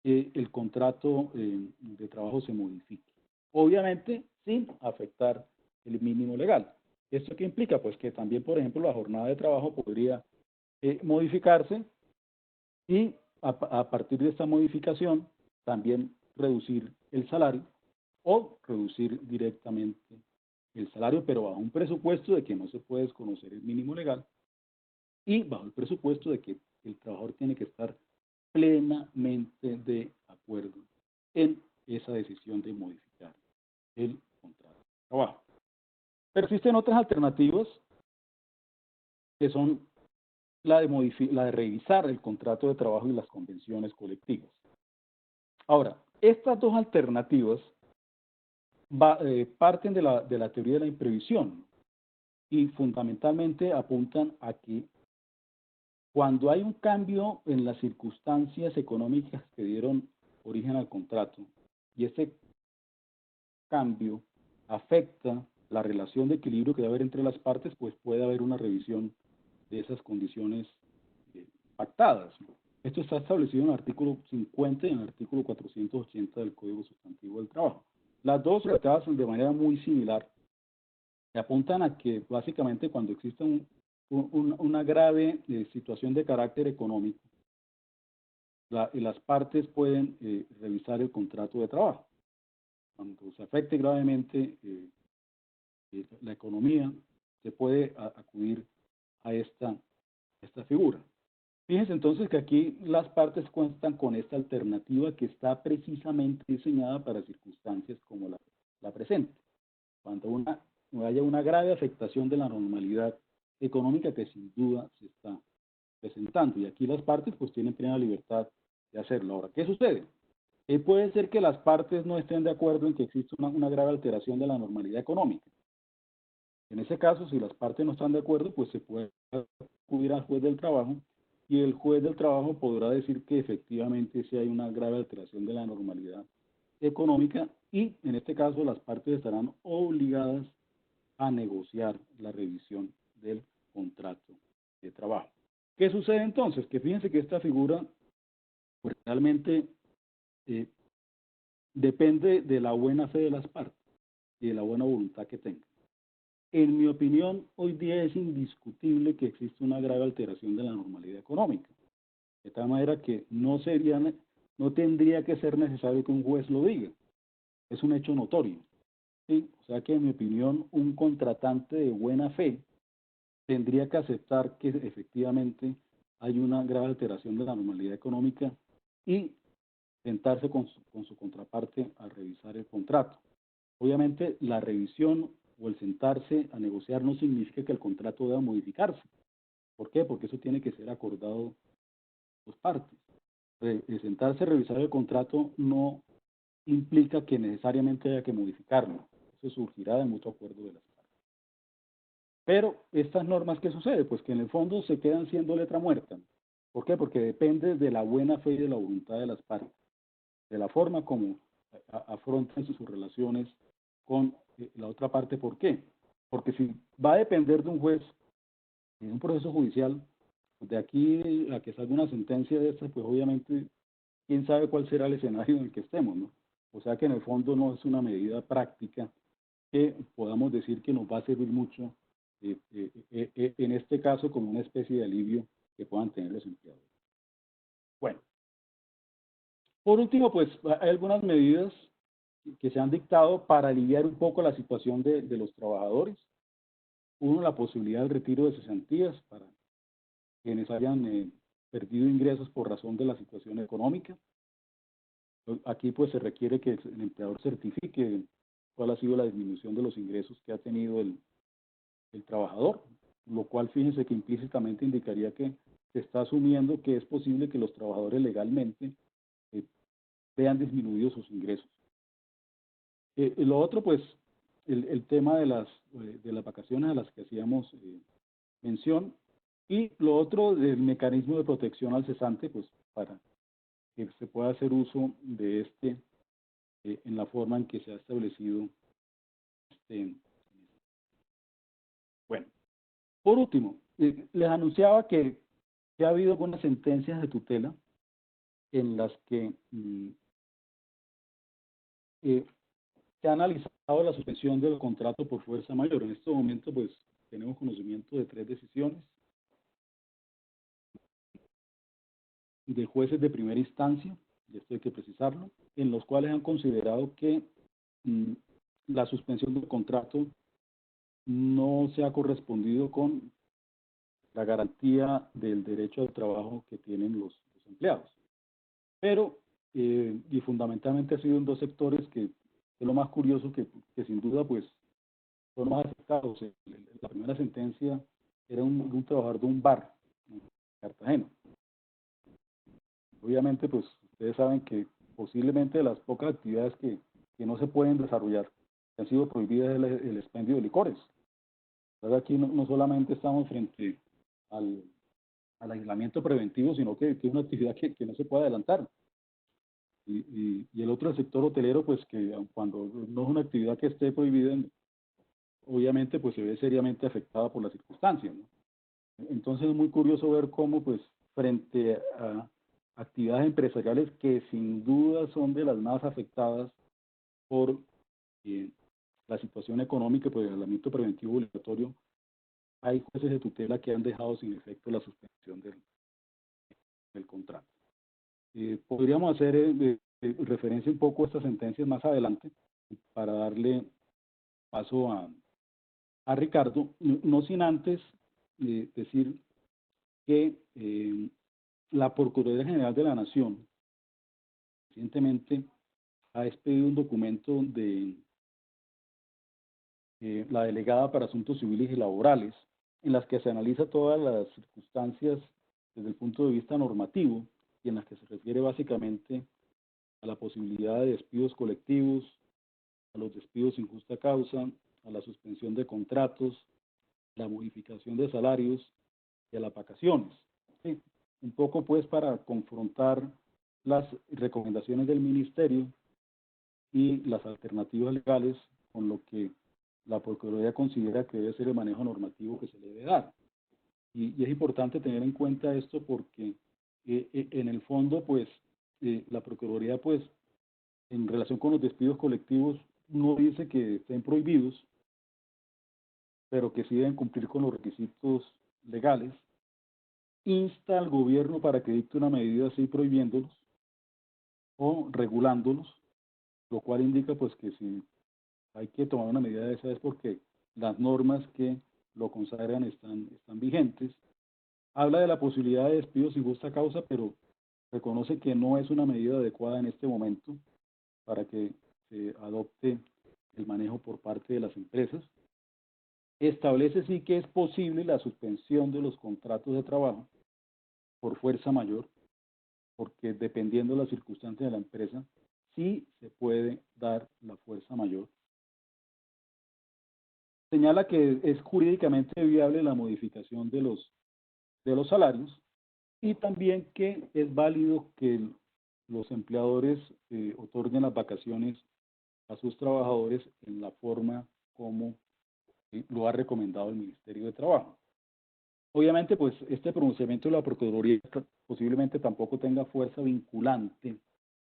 el contrato de trabajo se modifique. Obviamente sin afectar el mínimo legal. ¿Esto qué implica? Pues que también, por ejemplo, la jornada de trabajo podría modificarse y a partir de esta modificación también reducir el salario o reducir directamente el salario, pero bajo un presupuesto de que no se puede desconocer el mínimo legal y bajo el presupuesto de que el trabajador tiene que estar plenamente de acuerdo en esa decisión de modificar el contrato de trabajo. Pero existen otras alternativas que son la de revisar el contrato de trabajo y las convenciones colectivas. Ahora, estas dos alternativas parten de la teoría de la imprevisión y fundamentalmente apuntan a que cuando hay un cambio en las circunstancias económicas que dieron origen al contrato y ese cambio afecta la relación de equilibrio que debe haber entre las partes, pues puede haber una revisión de esas condiciones pactadas. Esto está establecido en el artículo 50 y en el artículo 480 del Código Sustantivo del Trabajo. Las dos tratadas de manera muy similar apuntan a que básicamente cuando existe una grave situación de carácter económico, las partes pueden revisar el contrato de trabajo. Cuando se afecte gravemente la economía, se puede acudir a esta figura. Fíjense entonces que aquí las partes cuentan con esta alternativa que está precisamente diseñada para circunstancias como la presente. Cuando haya una grave afectación de la normalidad económica que sin duda se está presentando. Y aquí las partes pues tienen plena libertad de hacerlo. Ahora, ¿qué sucede? Puede ser que las partes no estén de acuerdo en que existe una grave alteración de la normalidad económica. En ese caso, si las partes no están de acuerdo, pues se puede acudir al juez del trabajo y el juez del trabajo podrá decir que efectivamente sí hay una grave alteración de la normalidad económica y en este caso las partes estarán obligadas a negociar la revisión del contrato de trabajo. ¿Qué sucede entonces? Que fíjense que esta figura pues, realmente depende de la buena fe de las partes y de la buena voluntad que tengan. En mi opinión, hoy día es indiscutible que existe una grave alteración de la normalidad económica, de tal manera que no tendría que ser necesario que un juez lo diga. Es un hecho notorio. ¿Sí? O sea que en mi opinión, un contratante de buena fe tendría que aceptar que efectivamente hay una grave alteración de la normalidad económica y sentarse con su contraparte a revisar el contrato. Obviamente, la revisión o el sentarse a negociar no significa que el contrato deba modificarse. ¿Por qué? Porque eso tiene que ser acordado por partes. El sentarse a revisar el contrato no implica que necesariamente haya que modificarlo. Eso surgirá de mutuo acuerdo de las partes. Pero estas normas, ¿qué sucede? Pues que en el fondo se quedan siendo letra muerta. ¿Por qué? Porque depende de la buena fe y de la voluntad de las partes, de la forma como afrontan sus relaciones con la otra parte. ¿Por qué? Porque si va a depender de un juez en un proceso judicial, de aquí a que salga una sentencia de esta, pues obviamente, quién sabe cuál será el escenario en el que estemos, ¿no? O sea que en el fondo no es una medida práctica que podamos decir que nos va a servir mucho, en este caso, como una especie de alivio que puedan tener los empleadores. Bueno, por último, pues hay algunas medidas que se han dictado para aliviar un poco la situación de los trabajadores. Uno, la posibilidad del retiro de cesantías para quienes hayan perdido ingresos por razón de la situación económica. Aquí pues se requiere que el empleador certifique cuál ha sido la disminución de los ingresos que ha tenido el trabajador, lo cual fíjense que implícitamente indicaría que se está asumiendo que es posible que los trabajadores legalmente vean disminuidos sus ingresos. Lo otro pues, el tema de las vacaciones a las que hacíamos mención, y lo otro del mecanismo de protección al cesante, pues para que se pueda hacer uso de en la forma en que se ha establecido. Bueno, por último, les anunciaba que ha habido algunas sentencias de tutela en las que se ha analizado la suspensión del contrato por fuerza mayor. En este momento, pues, tenemos conocimiento de 3 decisiones de jueces de primera instancia, y esto hay que precisarlo, en los cuales han considerado que la suspensión del contrato no se ha correspondido con la garantía del derecho al trabajo que tienen los empleados. Pero, y fundamentalmente ha sido en 2 sectores que es lo más curioso, que sin duda pues son más afectados. La primera sentencia era un trabajador de un bar en Cartagena. Obviamente, pues ustedes saben que posiblemente de las pocas actividades que no se pueden desarrollar, que han sido prohibidas, el expendio de licores. Entonces aquí no solamente estamos frente al aislamiento preventivo, sino que es una actividad que no se puede adelantar. Y el otro, el sector hotelero, pues que cuando no es una actividad que esté prohibida, obviamente pues se ve seriamente afectada por las circunstancias, ¿no? Entonces es muy curioso ver cómo pues frente a actividades empresariales que sin duda son de las más afectadas por la situación económica, por el aislamiento preventivo obligatorio, hay jueces de tutela que han dejado sin efecto la suspensión del contrato. Podríamos hacer referencia un poco a estas sentencias más adelante para darle paso a Ricardo, no sin antes decir que la Procuraduría General de la Nación recientemente ha expedido un documento de la delegada para Asuntos Civiles y Laborales, en las que se analiza todas las circunstancias desde el punto de vista normativo y en las que se refiere básicamente a la posibilidad de despidos colectivos, a los despidos sin justa causa, a la suspensión de contratos, la modificación de salarios y a las vacaciones. ¿Sí? Un poco pues para confrontar las recomendaciones del ministerio y las alternativas legales con lo que la Procuraduría considera que debe ser el manejo normativo que se le debe dar. Y es importante tener en cuenta esto porque en el fondo pues la Procuraduría pues en relación con los despidos colectivos no dice que estén prohibidos, pero que sí deben cumplir con los requisitos legales. Insta al gobierno para que dicte una medida así prohibiéndolos o regulándolos, lo cual indica pues que si hay que tomar una medida de esa es porque las normas que lo consagran están vigentes. Habla de la posibilidad de despidos sin justa causa, pero reconoce que no es una medida adecuada en este momento para que se adopte el manejo por parte de las empresas. Establece sí que es posible la suspensión de los contratos de trabajo por fuerza mayor, porque dependiendo de las circunstancias de la empresa, sí se puede dar la fuerza mayor. Señala que es jurídicamente viable la modificación de los salarios y también que es válido que los empleadores otorguen las vacaciones a sus trabajadores en la forma como lo ha recomendado el Ministerio de Trabajo. Obviamente, pues este pronunciamiento de la Procuraduría posiblemente tampoco tenga fuerza vinculante,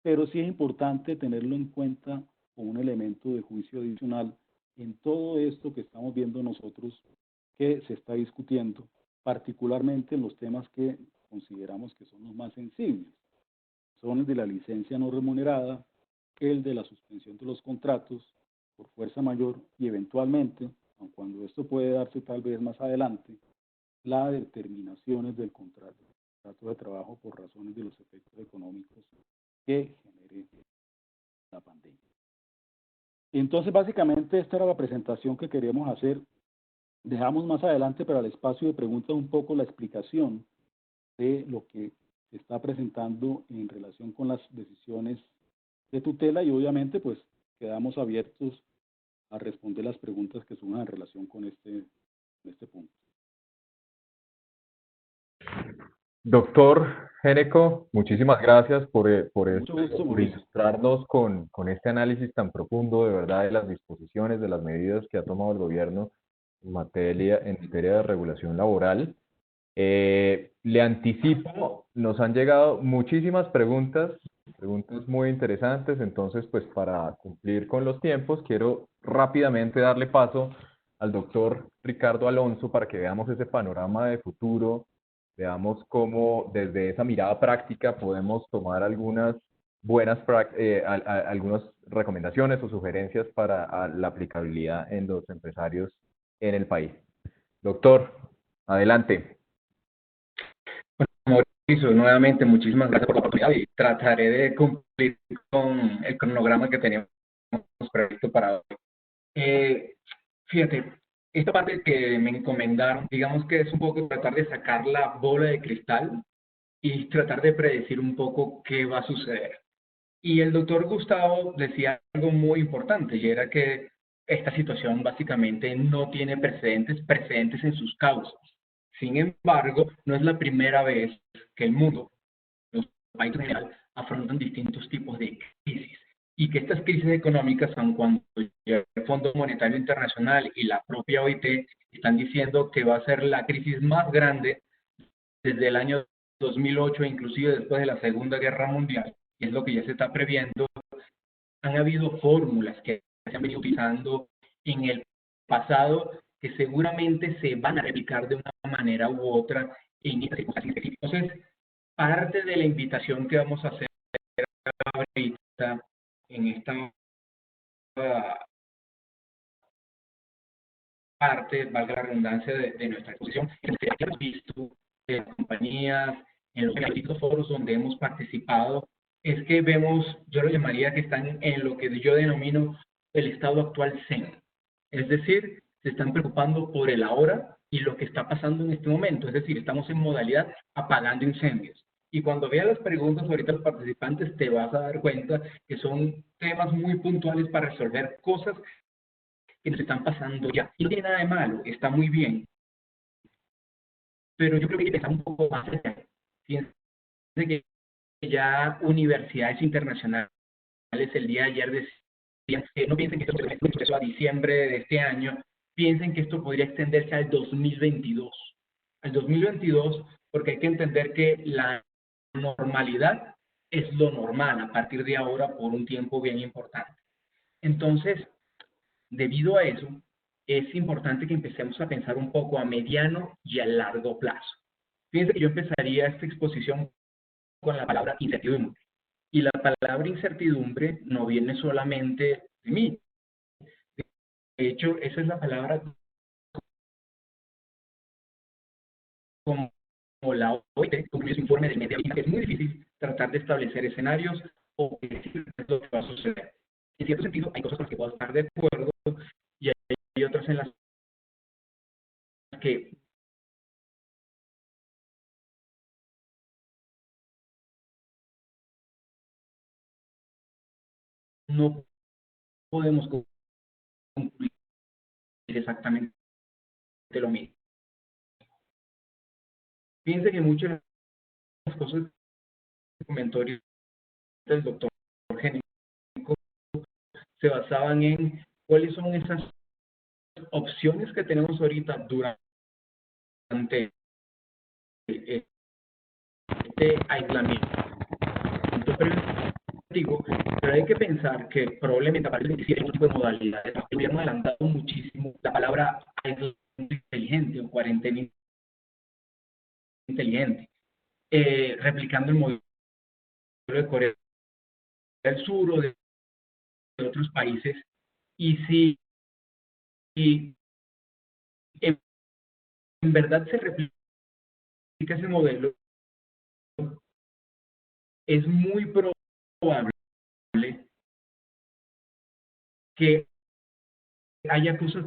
pero sí es importante tenerlo en cuenta como un elemento de juicio adicional en todo esto que estamos viendo nosotros que se está discutiendo, particularmente en los temas que consideramos que son los más sensibles. Son el de la licencia no remunerada, el de la suspensión de los contratos por fuerza mayor y eventualmente, aun cuando esto puede darse tal vez más adelante, las determinaciones del contrato de trabajo por razones de los efectos económicos que genere la pandemia. Entonces, básicamente, esta era la presentación que queríamos hacer. Dejamos más adelante para el espacio de preguntas un poco la explicación de lo que se está presentando en relación con las decisiones de tutela y obviamente pues quedamos abiertos a responder las preguntas que surjan en relación con este punto. Doctor, Géneco, muchísimas gracias Mucho gusto, por Mauricio. ilustrarnos con este análisis tan profundo de verdad de las disposiciones, de las medidas que ha tomado el gobierno en materia de regulación laboral. Le anticipo, nos han llegado muchísimas preguntas muy interesantes, entonces pues para cumplir con los tiempos quiero rápidamente darle paso al doctor Ricardo Alonso para que veamos ese panorama de futuro, veamos cómo desde esa mirada práctica podemos tomar algunas algunas recomendaciones o sugerencias para la aplicabilidad en los empresarios en el país. Doctor, adelante. Mauricio, nuevamente muchísimas gracias por la oportunidad y trataré de cumplir con el cronograma que teníamos previsto para hoy. Fíjate, esta parte que me encomendaron, digamos que es un poco tratar de sacar la bola de cristal y tratar de predecir un poco qué va a suceder. Y el doctor Gustavo decía algo muy importante, y era que esta situación básicamente no tiene precedentes en sus causas. Sin embargo, no es la primera vez que el mundo, los países en general, afrontan distintos tipos de crisis. Y que estas crisis económicas, aun cuando el Fondo Monetario Internacional y la propia OIT están diciendo que va a ser la crisis más grande desde el año 2008, inclusive después de la Segunda Guerra Mundial, y es lo que ya se está previendo, han habido fórmulas que se han venido utilizando en el pasado que seguramente se van a replicar de una manera u otra en estas circunstancias específicas. Entonces, parte de la invitación que vamos a hacer ahorita en esta parte, valga la redundancia, de nuestra exposición, que hemos visto de compañías, en los distintos foros donde hemos participado, es que vemos, yo lo llamaría que están en lo que yo denomino el estado actual zen. Es decir, se están preocupando por el ahora y lo que está pasando en este momento. Es decir, estamos en modalidad apagando incendios. Y cuando veas las preguntas ahorita los participantes, te vas a dar cuenta que son temas muy puntuales para resolver cosas que nos están pasando ya. Y no tiene nada de malo, está muy bien. Pero yo creo que hay que pensar un poco más allá. Fíjense que ya universidades internacionales el día de ayer decían que no piensen que esto se empezó a diciembre de este año, piensen que esto podría extenderse al 2022. Al 2022, porque hay que entender que la normalidad es lo normal a partir de ahora por un tiempo bien importante. Entonces, debido a eso, es importante que empecemos a pensar un poco a mediano y a largo plazo. Fíjense que yo empezaría esta exposición con la palabra incertidumbre. Y la palabra incertidumbre no viene solamente de mí. De hecho, esa es la palabra como la OIT, como su informe del medio ambiente. Es muy difícil tratar de establecer escenarios o decir lo que va a suceder. En cierto sentido, hay cosas con las que puedo estar de acuerdo y hay otras en las que no podemos concluir exactamente lo mismo. Fíjense que muchas de las cosas que comentó ahorita el doctor Génico se basaban en cuáles son esas opciones que tenemos ahorita durante este aislamiento preventivo, pero hay que pensar que probablemente a partir del 27 hay un tipo de modalidades. El gobierno ha adelantado muchísimo la palabra aislamiento inteligente o cuarentena inteligente, replicando el modelo de Corea del Sur o de otros países. Y si en verdad se replica ese modelo, es muy probable que haya cosas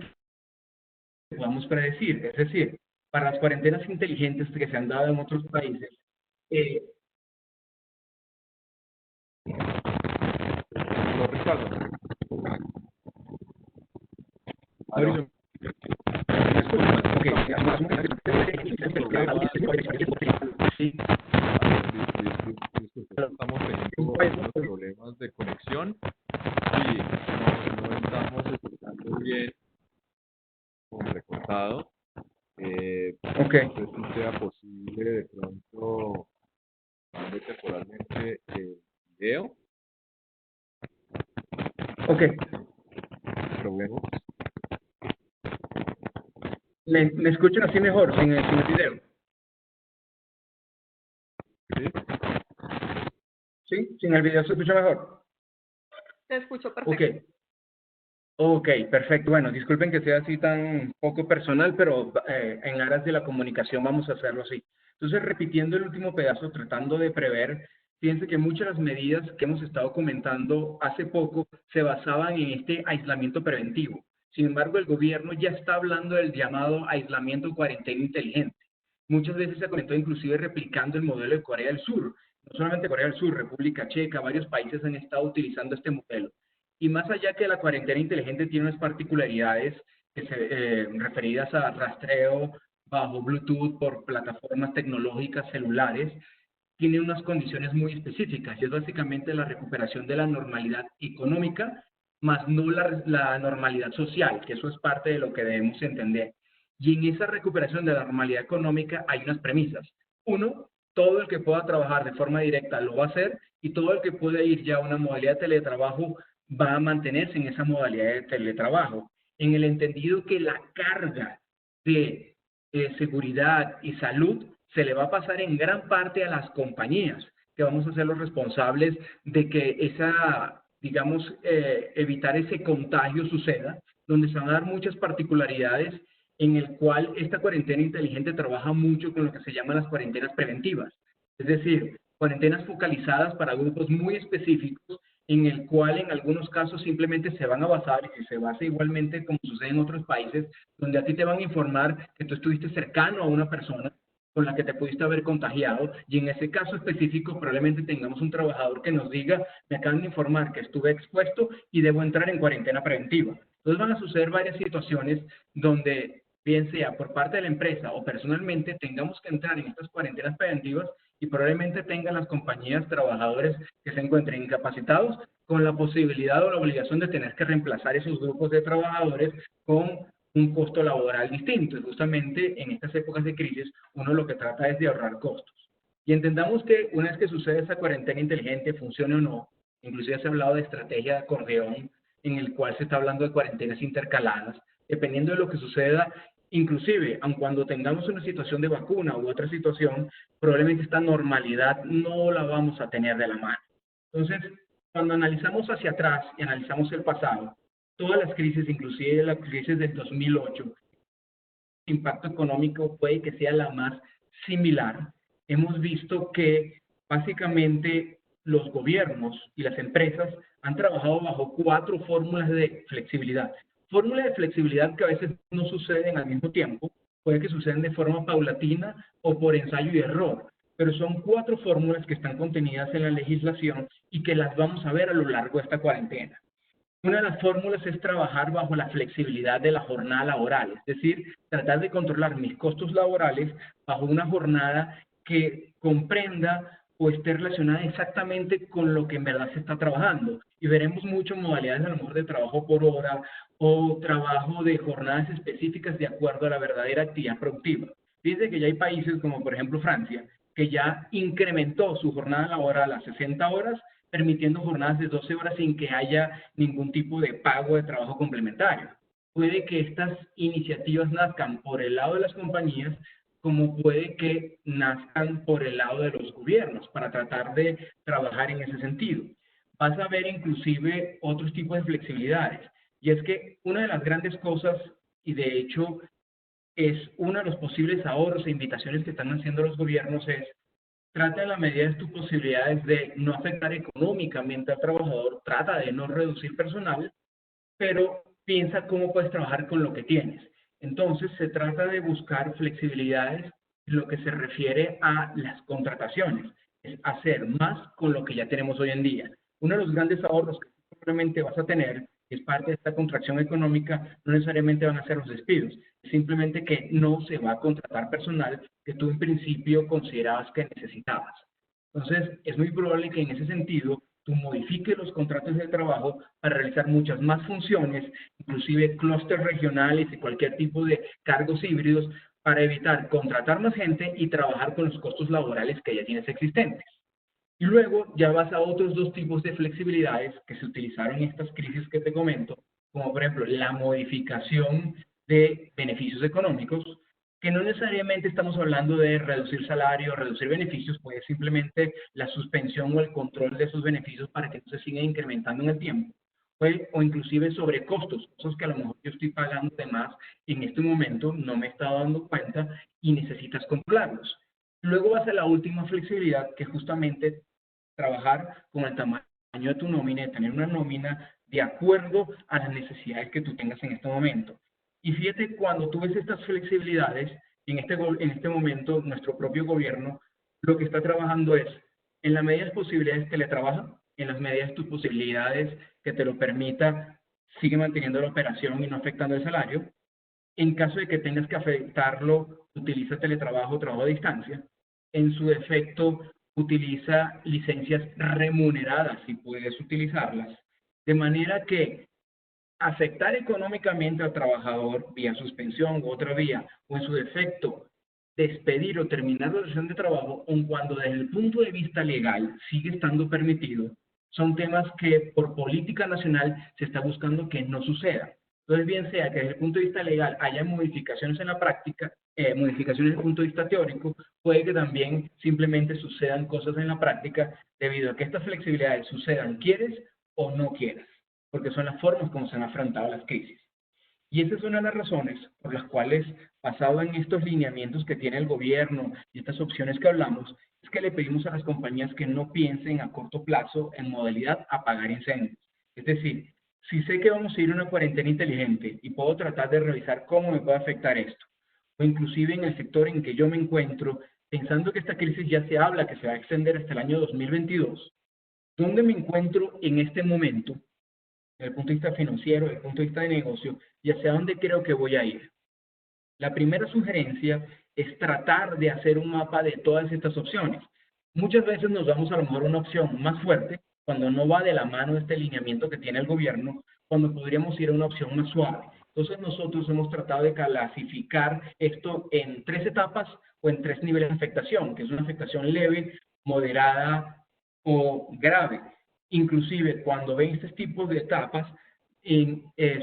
que podamos predecir. Es decir, para las cuarentenas inteligentes que se han dado en otros países, Ricardo. Aló. Sí. No sé si sea posible de pronto cambiar temporalmente el video. Ok, Probemos. ¿me escuchan así mejor, sin el video? ¿Sí? ¿Sí? ¿Sin el video se escucha mejor? Te escucho perfecto. Ok, perfecto. Bueno, disculpen que sea así tan poco personal, pero en aras de la comunicación vamos a hacerlo así. Entonces, repitiendo el último pedazo, tratando de prever, fíjense que muchas de las medidas que hemos estado comentando hace poco se basaban en este aislamiento preventivo. Sin embargo, el gobierno ya está hablando del llamado aislamiento cuarentena inteligente. Muchas veces se comentó inclusive replicando el modelo de Corea del Sur. No solamente Corea del Sur, República Checa, varios países han estado utilizando este modelo. Y más allá que la cuarentena inteligente tiene unas particularidades referidas a rastreo bajo Bluetooth por plataformas tecnológicas celulares, tiene unas condiciones muy específicas y es básicamente la recuperación de la normalidad económica, más no la normalidad social, que eso es parte de lo que debemos entender. Y en esa recuperación de la normalidad económica hay unas premisas. Uno, todo el que pueda trabajar de forma directa lo va a hacer y todo el que pueda ir ya a una modalidad de teletrabajo va a mantenerse en esa modalidad de teletrabajo, en el entendido que la carga de seguridad y salud se le va a pasar en gran parte a las compañías, que vamos a ser los responsables de que digamos, evitar ese contagio suceda, donde se van a dar muchas particularidades en el cual esta cuarentena inteligente trabaja mucho con lo que se llaman las cuarentenas preventivas. Es decir, cuarentenas focalizadas para grupos muy específicos en el cual en algunos casos simplemente se van a basar, y se basa igualmente como sucede en otros países, donde a ti te van a informar que tú estuviste cercano a una persona con la que te pudiste haber contagiado, y en ese caso específico probablemente tengamos un trabajador que nos diga, me acaban de informar que estuve expuesto y debo entrar en cuarentena preventiva. Entonces van a suceder varias situaciones donde, bien sea por parte de la empresa o personalmente, tengamos que entrar en estas cuarentenas preventivas y probablemente tengan las compañías trabajadores que se encuentren incapacitados con la posibilidad o la obligación de tener que reemplazar esos grupos de trabajadores con un costo laboral distinto. Y justamente en estas épocas de crisis uno lo que trata es de ahorrar costos. Y entendamos que una vez que sucede esa cuarentena inteligente, funcione o no, inclusive se ha hablado de estrategia de acordeón, en el cual se está hablando de cuarentenas intercaladas, dependiendo de lo que suceda. Inclusive, aun cuando tengamos una situación de vacuna u otra situación, probablemente esta normalidad no la vamos a tener de la mano. Entonces, cuando analizamos hacia atrás y analizamos el pasado, todas las crisis, inclusive la crisis del 2008, el impacto económico puede que sea la más similar. Hemos visto que básicamente los gobiernos y las empresas han trabajado bajo 4 fórmulas de flexibilidad. Fórmulas de flexibilidad que a veces no suceden al mismo tiempo, puede que sucedan de forma paulatina o por ensayo y error, pero son 4 fórmulas que están contenidas en la legislación y que las vamos a ver a lo largo de esta cuarentena. Una de las fórmulas es trabajar bajo la flexibilidad de la jornada laboral, es decir, tratar de controlar mis costos laborales bajo una jornada que comprenda o esté relacionada exactamente con lo que en verdad se está trabajando. Y veremos muchas modalidades a lo mejor de trabajo por hora o trabajo de jornadas específicas de acuerdo a la verdadera actividad productiva. Fíjense que ya hay países como por ejemplo Francia, que ya incrementó su jornada laboral a 60 horas, permitiendo jornadas de 12 horas sin que haya ningún tipo de pago de trabajo complementario. Puede que estas iniciativas nazcan por el lado de las compañías, como puede que nazcan por el lado de los gobiernos, para tratar de trabajar en ese sentido. Vas a ver inclusive otros tipos de flexibilidades, y es que una de las grandes cosas, y de hecho es uno de los posibles ahorros e invitaciones que están haciendo los gobiernos, es trata en la medida de tus posibilidades de no afectar económicamente al trabajador, trata de no reducir personal, pero piensa cómo puedes trabajar con lo que tienes. Entonces, se trata de buscar flexibilidades en lo que se refiere a las contrataciones, es hacer más con lo que ya tenemos hoy en día. Uno de los grandes ahorros que probablemente vas a tener, que es parte de esta contracción económica, no necesariamente van a ser los despidos, simplemente que no se va a contratar personal que tú en principio considerabas que necesitabas. Entonces, es muy probable que en ese sentido tú modifiques los contratos de trabajo para realizar muchas más funciones, inclusive clústeres regionales y cualquier tipo de cargos híbridos, para evitar contratar más gente y trabajar con los costos laborales que ya tienes existentes. Y luego ya vas a otros dos tipos de flexibilidades que se utilizaron en estas crisis que te comento, como por ejemplo la modificación de beneficios económicos, que no necesariamente estamos hablando de reducir salario, reducir beneficios, pues es simplemente la suspensión o el control de esos beneficios para que no se sigan incrementando en el tiempo. O inclusive sobre costos, cosas que a lo mejor yo estoy pagando de más en este momento, no me he estado dando cuenta y necesitas controlarlos. Luego vas a la última flexibilidad, que es justamente trabajar con el tamaño de tu nómina, tener una nómina de acuerdo a las necesidades que tú tengas en este momento. Y fíjate, cuando tú ves estas flexibilidades, en este momento nuestro propio gobierno lo que está trabajando es, en la medida de las posibilidades teletrabaja, en las medidas de tus posibilidades que te lo permita, sigue manteniendo la operación y no afectando el salario. En caso de que tengas que afectarlo, utiliza teletrabajo o trabajo a distancia. En su defecto, utiliza licencias remuneradas si puedes utilizarlas. De manera que afectar económicamente al trabajador vía suspensión u otra vía, o en su defecto, despedir o terminar la relación de trabajo, aun cuando desde el punto de vista legal sigue estando permitido, son temas que por política nacional se está buscando que no suceda. Entonces, bien sea que desde el punto de vista legal haya modificaciones en la práctica, modificaciones desde el punto de vista teórico, puede que también simplemente sucedan cosas en la práctica debido a que estas flexibilidades sucedan, quieres o no quieras, porque son las formas como se han afrontado las crisis. Y esa es una de las razones por las cuales, basado en estos lineamientos que tiene el gobierno y estas opciones que hablamos, es que le pedimos a las compañías que no piensen a corto plazo en modalidad apagar incendios. Es decir, si sé que vamos a ir a una cuarentena inteligente y puedo tratar de revisar cómo me puede afectar esto, o inclusive en el sector en que yo me encuentro, pensando que esta crisis ya se habla que se va a extender hasta el año 2022, ¿dónde me encuentro en este momento? Desde el punto de vista financiero, desde el punto de vista de negocio, y hacia dónde creo que voy a ir. La primera sugerencia es tratar de hacer un mapa de todas estas opciones. Muchas veces nos vamos a lo mejor a una opción más fuerte, cuando no va de la mano de este lineamiento que tiene el gobierno, cuando podríamos ir a una opción más suave. Entonces nosotros hemos tratado de clasificar esto en 3 etapas o en 3 niveles de afectación, que es una afectación leve, moderada o grave. Inclusive cuando ven este tipo de etapas,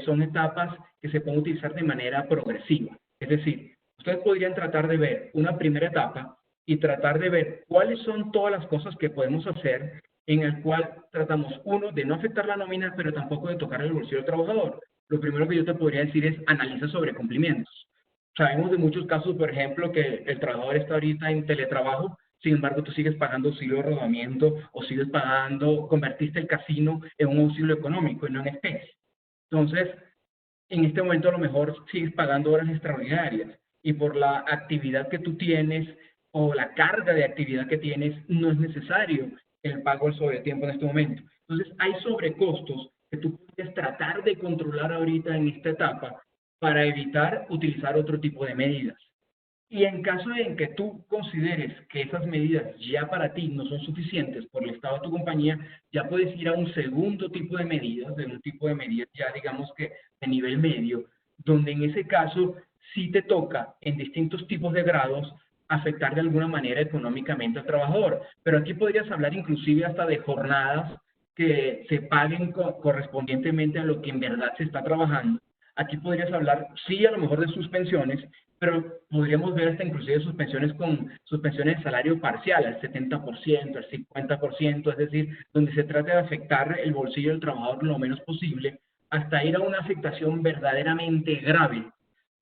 son etapas que se pueden utilizar de manera progresiva. Es decir, ustedes podrían tratar de ver una primera etapa y tratar de ver cuáles son todas las cosas que podemos hacer en el cual tratamos, uno, de no afectar la nómina, pero tampoco de tocar el bolsillo del trabajador. Lo primero que yo te podría decir es analiza sobre cumplimientos. Sabemos de muchos casos, por ejemplo, que el trabajador está ahorita en teletrabajo, sin embargo, tú sigues pagando auxilio de rodamiento o sigues pagando, convertiste el casino en un auxilio económico y no en especie. Entonces, en este momento a lo mejor sigues pagando horas extraordinarias y por la actividad que tú tienes o la carga de actividad que tienes, no es necesario el pago del sobretiempo en este momento. Entonces, hay sobrecostos que tú puedes tratar de controlar ahorita en esta etapa para evitar utilizar otro tipo de medidas. Y en caso de que tú consideres que esas medidas ya para ti no son suficientes por el estado de tu compañía, ya puedes ir a un segundo tipo de medidas, de un tipo de medidas ya digamos que de nivel medio, donde en ese caso sí te toca en distintos tipos de grados afectar de alguna manera económicamente al trabajador. Pero aquí podrías hablar inclusive hasta de jornadas que se paguen correspondientemente a lo que en verdad se está trabajando. Aquí podrías hablar, sí, a lo mejor de suspensiones, pero podríamos ver hasta inclusive suspensiones con suspensiones de salario parcial, al 70%, al 50%, es decir, donde se trata de afectar el bolsillo del trabajador lo menos posible, hasta ir a una afectación verdaderamente grave,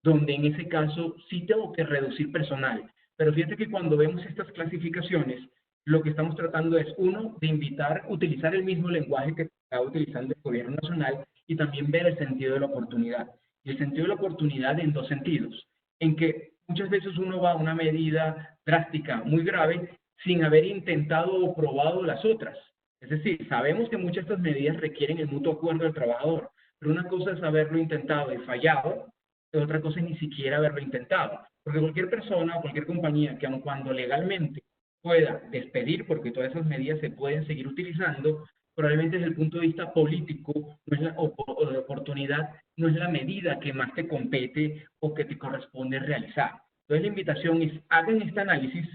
donde en ese caso sí tengo que reducir personal. Pero fíjate que cuando vemos estas clasificaciones, lo que estamos tratando es, uno, de invitar a utilizar el mismo lenguaje que está utilizando el gobierno nacional y también ver el sentido de la oportunidad. Y el sentido de la oportunidad en 2 sentidos, en que muchas veces uno va a una medida drástica muy grave sin haber intentado o probado las otras. Es decir, sabemos que muchas de estas medidas requieren el mutuo acuerdo del trabajador, pero una cosa es haberlo intentado y fallado, y otra cosa es ni siquiera haberlo intentado. Porque cualquier persona o cualquier compañía que aun cuando legalmente pueda despedir, porque todas esas medidas se pueden seguir utilizando, probablemente desde el punto de vista político no es o de oportunidad, no es la medida que más te compete o que te corresponde realizar. Entonces la invitación es, hagan este análisis,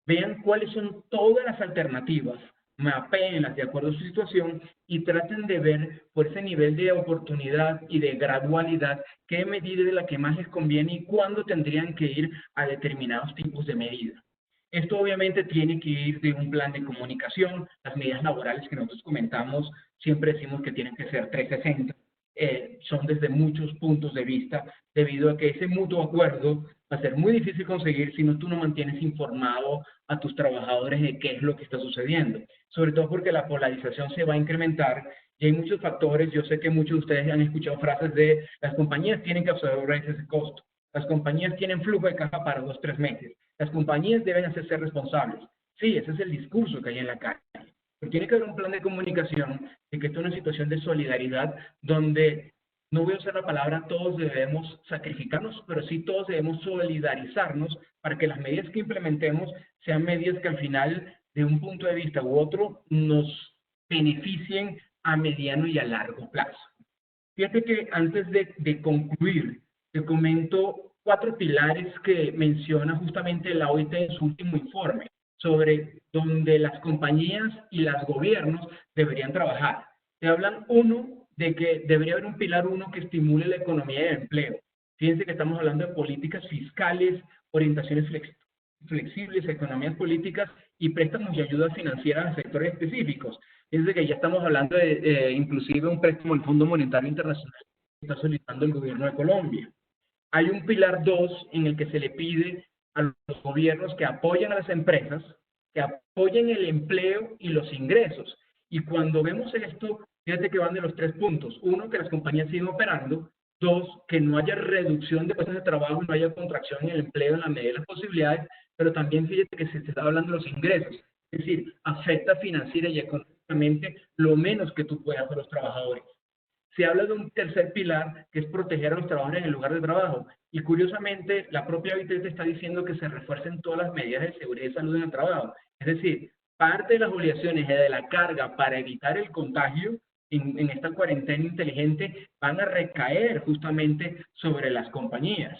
vean cuáles son todas las alternativas, mapéenlas de acuerdo a su situación y traten de ver por ese nivel de oportunidad y de gradualidad qué medida es la que más les conviene y cuándo tendrían que ir a determinados tipos de medida. Esto obviamente tiene que ir de un plan de comunicación. Las medidas laborales que nosotros comentamos siempre decimos que tienen que ser 360. Son desde muchos puntos de vista, debido a que ese mutuo acuerdo va a ser muy difícil conseguir si no tú no mantienes informado a tus trabajadores de qué es lo que está sucediendo. Sobre todo porque la polarización se va a incrementar y hay muchos factores. Yo sé que muchos de ustedes han escuchado frases de las compañías tienen que absorber ese costo. Las compañías tienen flujo de caja para 2 o 3 meses. Las compañías deben hacerse responsables. Sí, ese es el discurso que hay en la calle. Pero tiene que haber un plan de comunicación de que esto es una situación de solidaridad donde, no voy a usar la palabra todos debemos sacrificarnos, pero sí todos debemos solidarizarnos para que las medidas que implementemos sean medidas que al final, de un punto de vista u otro, nos beneficien a mediano y a largo plazo. Fíjate que antes de concluir, te comento 4 pilares que menciona justamente la OIT en su último informe sobre donde las compañías y los gobiernos deberían trabajar. Te hablan, uno, de que debería haber un pilar 1 que estimule la economía y el empleo. Fíjense que estamos hablando de políticas fiscales, orientaciones flexibles, economías políticas y préstamos y ayudas financieras a sectores específicos. Fíjense que ya estamos hablando de inclusive un préstamo del Fondo Monetario Internacional que está solicitando el gobierno de Colombia. Hay un pilar 2 en el que se le pide a los gobiernos que apoyen a las empresas, que apoyen el empleo y los ingresos. Y cuando vemos esto, fíjate que van de los 3 puntos. 1, que las compañías sigan operando. 2, que no haya reducción de puestos de trabajo, no haya contracción en el empleo en la medida de las posibilidades, pero también fíjate que se está hablando de los ingresos. Es decir, afecta financiera y económicamente lo menos que tú puedas a los trabajadores. Se habla de un tercer pilar, que es proteger a los trabajadores en el lugar de trabajo. Y curiosamente, la propia OIT está diciendo que se refuercen todas las medidas de seguridad y salud en el trabajo. Es decir, parte de las obligaciones y de la carga para evitar el contagio en esta cuarentena inteligente van a recaer justamente sobre las compañías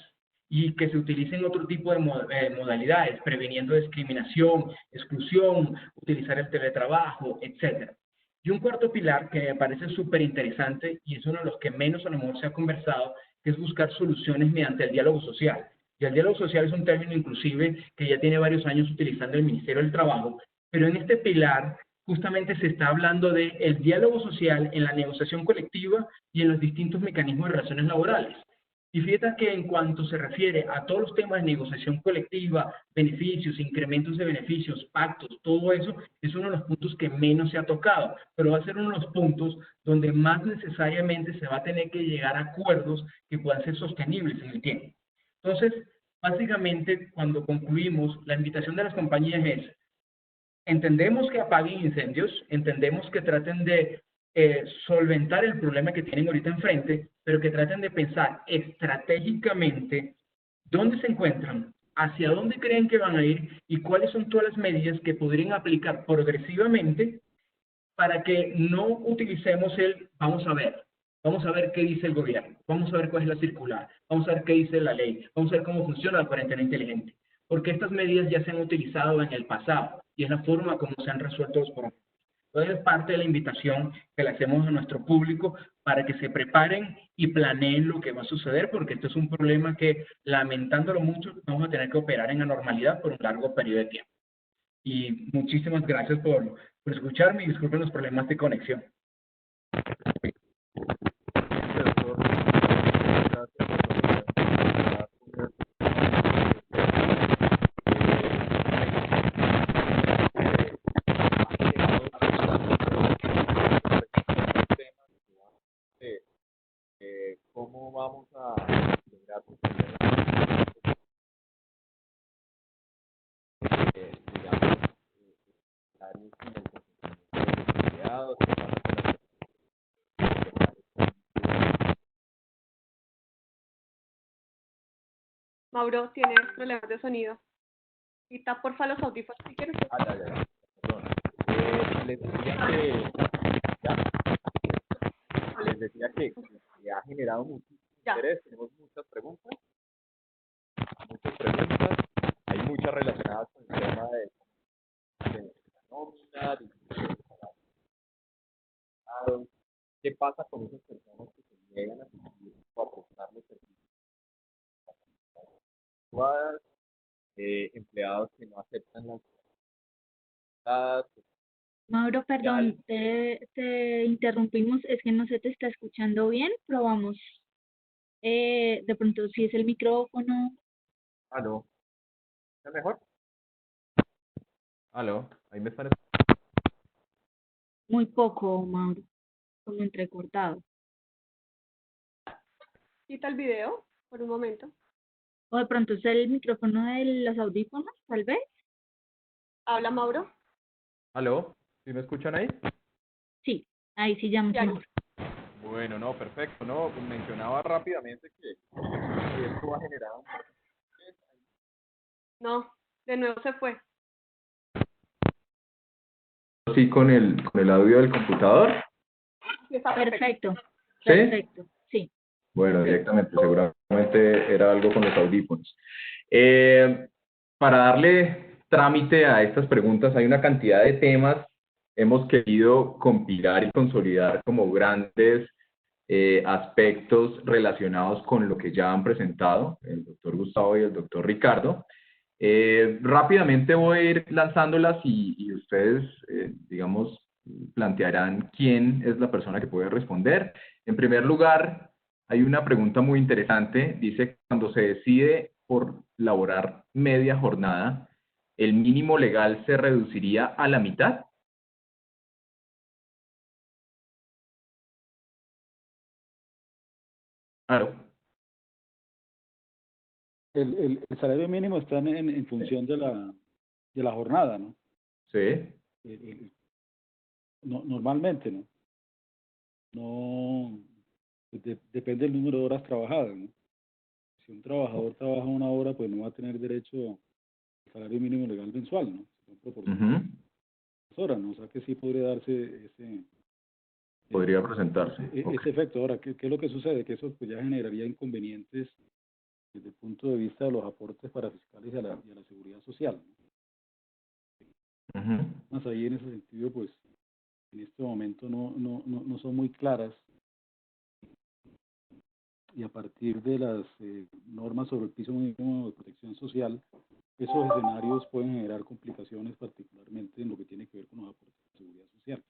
y que se utilicen otro tipo de modalidades, previniendo discriminación, exclusión, utilizar el teletrabajo, etcétera. Y un cuarto pilar que me parece súper interesante y es uno de los que menos a lo mejor se ha conversado, que es buscar soluciones mediante el diálogo social. Y el diálogo social es un término inclusive que ya tiene varios años utilizando el Ministerio del Trabajo, pero en este pilar justamente se está hablando del diálogo social en la negociación colectiva y en los distintos mecanismos de relaciones laborales. Y fíjate que en cuanto se refiere a todos los temas de negociación colectiva, beneficios, incrementos de beneficios, pactos, todo eso es uno de los puntos que menos se ha tocado, pero va a ser uno de los puntos donde más necesariamente se va a tener que llegar a acuerdos que puedan ser sostenibles en el tiempo. Entonces, básicamente, cuando concluimos, la invitación de las compañías es, entendemos que apaguen incendios, entendemos que traten de solventar el problema que tienen ahorita enfrente, pero que traten de pensar estratégicamente dónde se encuentran, hacia dónde creen que van a ir y cuáles son todas las medidas que podrían aplicar progresivamente para que no utilicemos vamos a ver qué dice el gobierno, vamos a ver cuál es la circular, vamos a ver qué dice la ley, vamos a ver cómo funciona la cuarentena inteligente, porque estas medidas ya se han utilizado en el pasado y es la forma como se han resuelto los problemas. Entonces es parte de la invitación que le hacemos a nuestro público para que se preparen y planeen lo que va a suceder, porque esto es un problema que, lamentándolo mucho, vamos a tener que operar en la normalidad por un largo periodo de tiempo. Y muchísimas gracias por escucharme y disculpen los problemas de conexión. ¿Cómo vamos a lograr Mauro, tienes problemas de sonido. Quita porfa los audífonos si quieres. ya. Perdón. Les decía que ha generado mucho interés, tenemos muchas preguntas. muchas preguntas. Hay muchas relacionadas con el tema de la nómina, de qué pasa con esas personas que se niegan a cumplir o a prestar los servicios adecuadas, empleados que no aceptan las dadas. Mauro, perdón, te interrumpimos, es que no se te está escuchando bien, probamos. De pronto, si es el micrófono. ¿Aló? ¿Está mejor? ¿Aló? Ahí me están. Muy poco, Mauro, como entrecortado. Quita el video por un momento. O de pronto es el micrófono de los audífonos, tal vez. Habla Mauro. ¿Aló? ¿Sí me escuchan ahí? Sí, ahí sí ya mucho Ya. mejor. Bueno, no, perfecto. No, pues mencionaba rápidamente que esto va a generar un... No, de nuevo se fue. Sí, con el audio del computador. Sí, está perfecto. Perfecto, ¿Sí? perfecto, sí. Bueno, directamente, seguramente era algo con los audífonos. Para darle trámite a estas preguntas, hay una cantidad de temas. Hemos querido compilar y consolidar como grandes aspectos relacionados con lo que ya han presentado el doctor Gustavo y el doctor Ricardo. Rápidamente voy a ir lanzándolas y ustedes, digamos, plantearán quién es la persona que puede responder. En primer lugar, hay una pregunta muy interesante. Dice, cuando se decide por laborar media jornada, ¿el mínimo legal se reduciría a la mitad? Claro. El salario mínimo está en función de la jornada, ¿no? Sí. Normalmente, ¿no? No, depende del número de horas trabajadas, ¿no? Si un trabajador trabaja una hora, pues no va a tener derecho al salario mínimo legal mensual, ¿no? Son proporcionales las horas, ¿no? O sea que sí podría darse Podría presentarse. ese efecto. Ahora, ¿qué es lo que sucede? Que eso pues ya generaría inconvenientes desde el punto de vista de los aportes para fiscales y a la seguridad social, ¿no? Más ahí en ese sentido, pues en este momento no son muy claras, y a partir de las normas sobre el piso mínimo de protección social, esos escenarios pueden generar complicaciones, particularmente en lo que tiene que ver con los aportes de seguridad social. O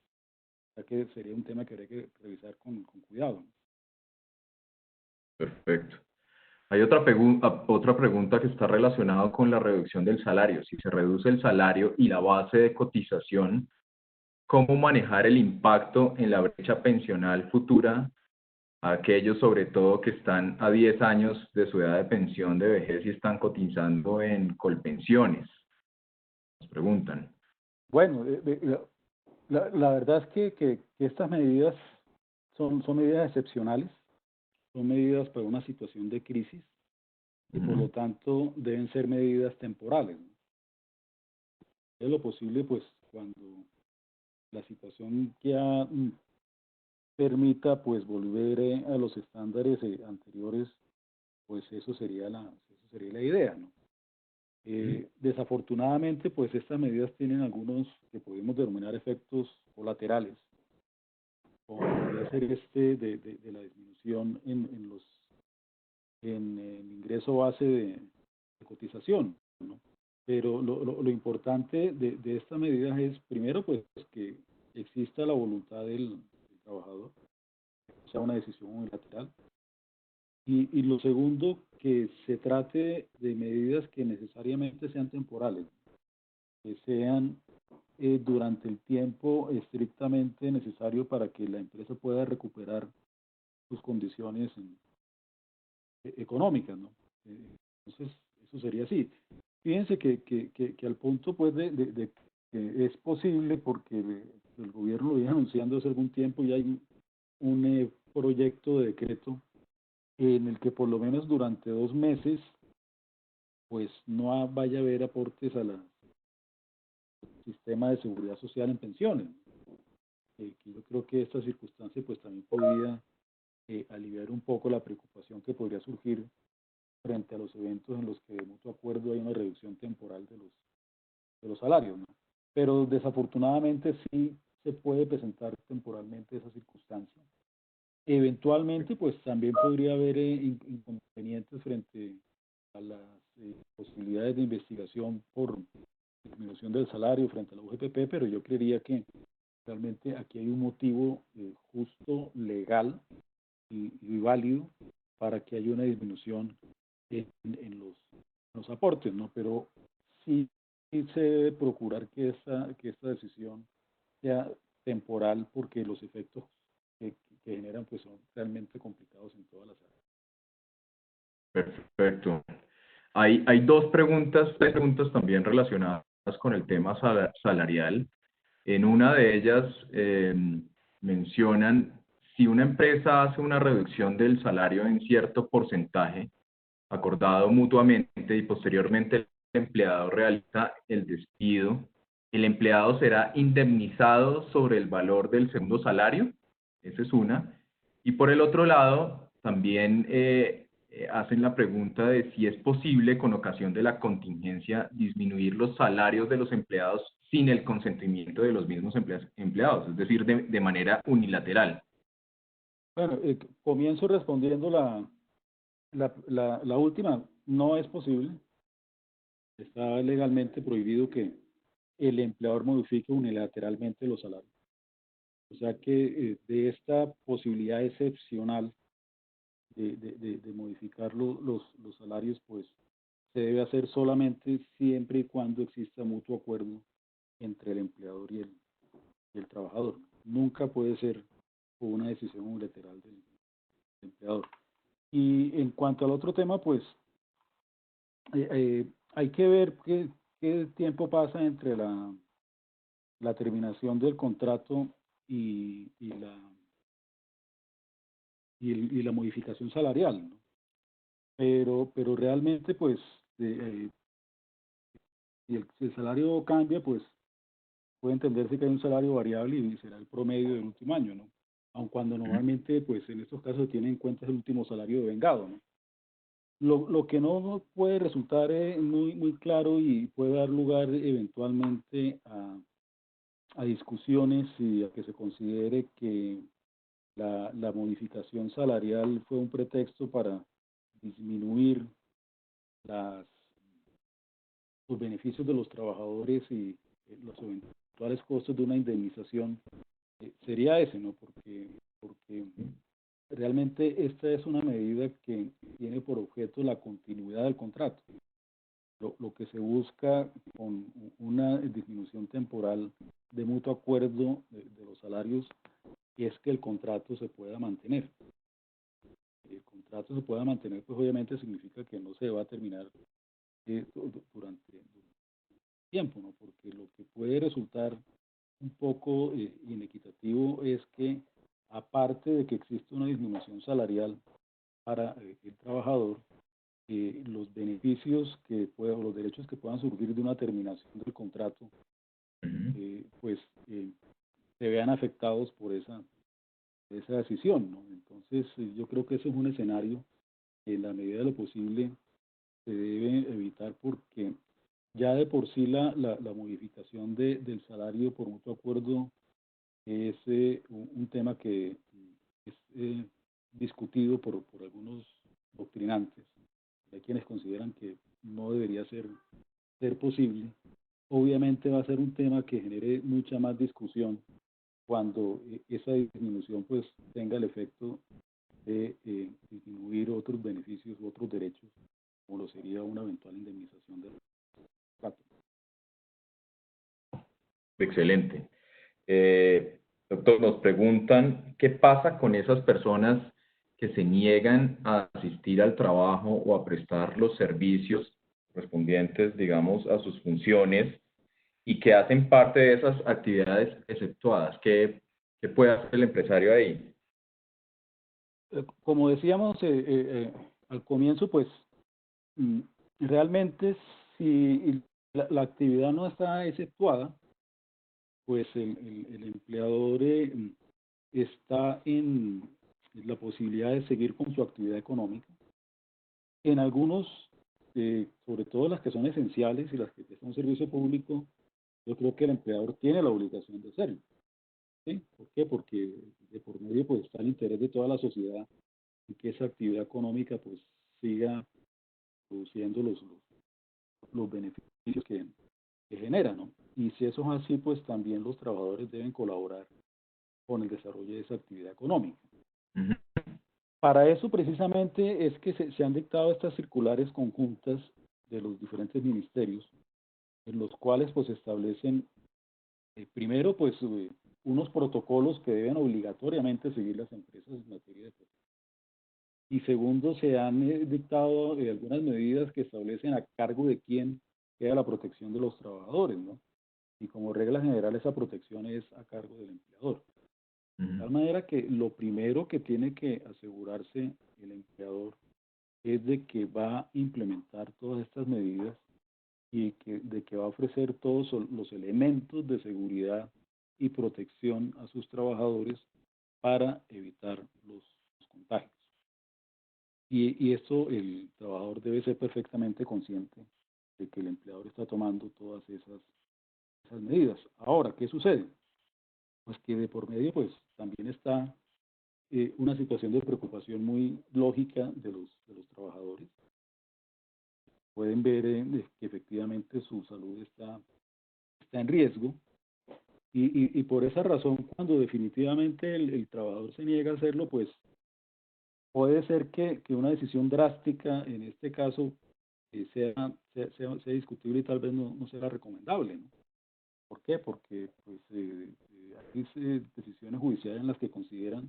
sea que sería un tema que habría que revisar con cuidado, ¿no? Perfecto. Hay otra pregunta que está relacionada con la reducción del salario. Si se reduce el salario y la base de cotización, ¿cómo manejar el impacto en la brecha pensional futura a aquellos sobre todo que están a 10 años de su edad de pensión de vejez y están cotizando en Colpensiones? Nos preguntan. Bueno, la verdad es que estas medidas son medidas excepcionales, son medidas para una situación de crisis y por lo tanto deben ser medidas temporales, ¿no? Es lo posible, pues cuando la situación ya permita pues volver a los estándares anteriores, pues eso sería la idea, ¿no? Desafortunadamente, pues estas medidas tienen algunos que podemos denominar efectos colaterales, como podría ser de la disminución en el ingreso base de cotización, ¿no? Pero lo importante de estas medidas es, primero, pues que exista la voluntad del trabajador, o sea, una decisión unilateral. Y lo segundo, que se trate de medidas que necesariamente sean temporales, que sean durante el tiempo estrictamente necesario para que la empresa pueda recuperar sus condiciones económicas, ¿no? Entonces, eso sería así. Fíjense que al punto pues de que es posible, porque el gobierno lo viene anunciando hace algún tiempo, y hay un proyecto de decreto en el que por lo menos durante 2 meses pues no vaya a haber aportes al sistema de seguridad social en pensiones. Que yo creo que esta circunstancia pues también podría aliviar un poco la preocupación que podría surgir frente a los eventos en los que de mutuo acuerdo hay una reducción temporal de los salarios, ¿no? Pero desafortunadamente sí se puede presentar temporalmente esa circunstancia. Eventualmente, pues también podría haber inconvenientes frente a las posibilidades de investigación por disminución del salario frente a la UGPP, pero yo creería que realmente aquí hay un motivo justo, legal y válido para que haya una disminución en los aportes, ¿no? Pero sí se debe procurar que esta decisión sea temporal porque los efectos que generan pues son realmente complicados en todas las áreas. Perfecto. Hay tres preguntas también relacionadas con el tema salarial. En una de ellas mencionan si una empresa hace una reducción del salario en cierto porcentaje acordado mutuamente y posteriormente el empleado realiza el despido, ¿el empleado será indemnizado sobre el valor del segundo salario? Esa es una. Y por el otro lado, también hacen la pregunta de si es posible, con ocasión de la contingencia, disminuir los salarios de los empleados sin el consentimiento de los mismos empleados, es decir, de manera unilateral. Bueno, comienzo respondiendo la última. No es posible. Está legalmente prohibido que el empleador modifique unilateralmente los salarios. O sea que de esta posibilidad excepcional de modificar los salarios, pues se debe hacer solamente siempre y cuando exista mutuo acuerdo entre el empleador y el trabajador. Nunca puede ser por una decisión unilateral del empleador. Y en cuanto al otro tema, pues hay que ver qué tiempo pasa entre la terminación del contrato y la modificación salarial, ¿no? Pero realmente, pues, si el salario cambia, pues puede entenderse que hay un salario variable y será el promedio del último año, ¿no? Aun cuando normalmente, pues en estos casos se tiene en cuenta el último salario devengado, ¿no? Lo que no puede resultar muy claro y puede dar lugar eventualmente a discusiones y a que se considere que la modificación salarial fue un pretexto para disminuir los beneficios de los trabajadores y los eventuales costos de una indemnización, sería ese, ¿no? Porque realmente esta es una medida que tiene por objeto la continuidad del contrato. Lo que se busca con una disminución temporal de mutuo acuerdo de los salarios es que el contrato se pueda mantener. El contrato se pueda mantener, pues obviamente significa que no se va a terminar durante tiempo, ¿no? Porque lo que puede resultar un poco inequitativo es que, aparte de que existe una disminución salarial para el trabajador, los beneficios o los derechos que puedan surgir de una terminación del contrato, pues se vean afectados por esa decisión, ¿no? Entonces, yo creo que ese es un escenario que en la medida de lo posible se debe evitar porque ya de por sí la modificación del salario por mutuo acuerdo es un tema que es discutido por algunos doctrinantes. Hay quienes consideran que no debería ser posible. Obviamente va a ser un tema que genere mucha más discusión cuando esa disminución pues tenga el efecto de disminuir otros beneficios u otros derechos, como lo sería una eventual indemnización del contrato. Excelente. Doctor, nos preguntan, ¿qué pasa con esas personas que se niegan a asistir al trabajo o a prestar los servicios correspondientes, digamos, a sus funciones y que hacen parte de esas actividades exceptuadas? ¿Qué puede hacer el empresario ahí? Como decíamos al comienzo, pues realmente si la actividad no está exceptuada, pues el empleador está en la posibilidad de seguir con su actividad económica En algunos, sobre todo las que son esenciales y las que prestan un servicio público, yo creo que el empleador tiene la obligación de hacerlo. ¿Sí? ¿Por qué? Porque de por medio pues está el interés de toda la sociedad y que esa actividad económica pues siga produciendo los beneficios que genera, ¿no? Y si eso es así, pues también los trabajadores deben colaborar con el desarrollo de esa actividad económica. Ujú. Para eso precisamente es que se han dictado estas circulares conjuntas de los diferentes ministerios, en los cuales pues establecen primero pues unos protocolos que deben obligatoriamente seguir las empresas en materia de protección. Y segundo, se han dictado algunas medidas que establecen a cargo de quién queda la protección de los trabajadores, ¿no? Y como regla general esa protección es a cargo del empleador. De tal manera que lo primero que tiene que asegurarse el empleador es de que va a implementar todas estas medidas y de que va a ofrecer todos los elementos de seguridad y protección a sus trabajadores para evitar los contagios. Y esto el trabajador debe ser perfectamente consciente de que el empleador está tomando todas esas medidas. Ahora, ¿qué sucede? Pues que de por medio pues también está una situación de preocupación muy lógica de los trabajadores. Pueden ver que efectivamente su salud está en riesgo y por esa razón cuando definitivamente el trabajador se niega a hacerlo, pues puede ser que una decisión drástica en este caso sea discutible y tal vez no sea recomendable, ¿no? ¿Por qué? Porque pues, hay decisiones judiciales en las que consideran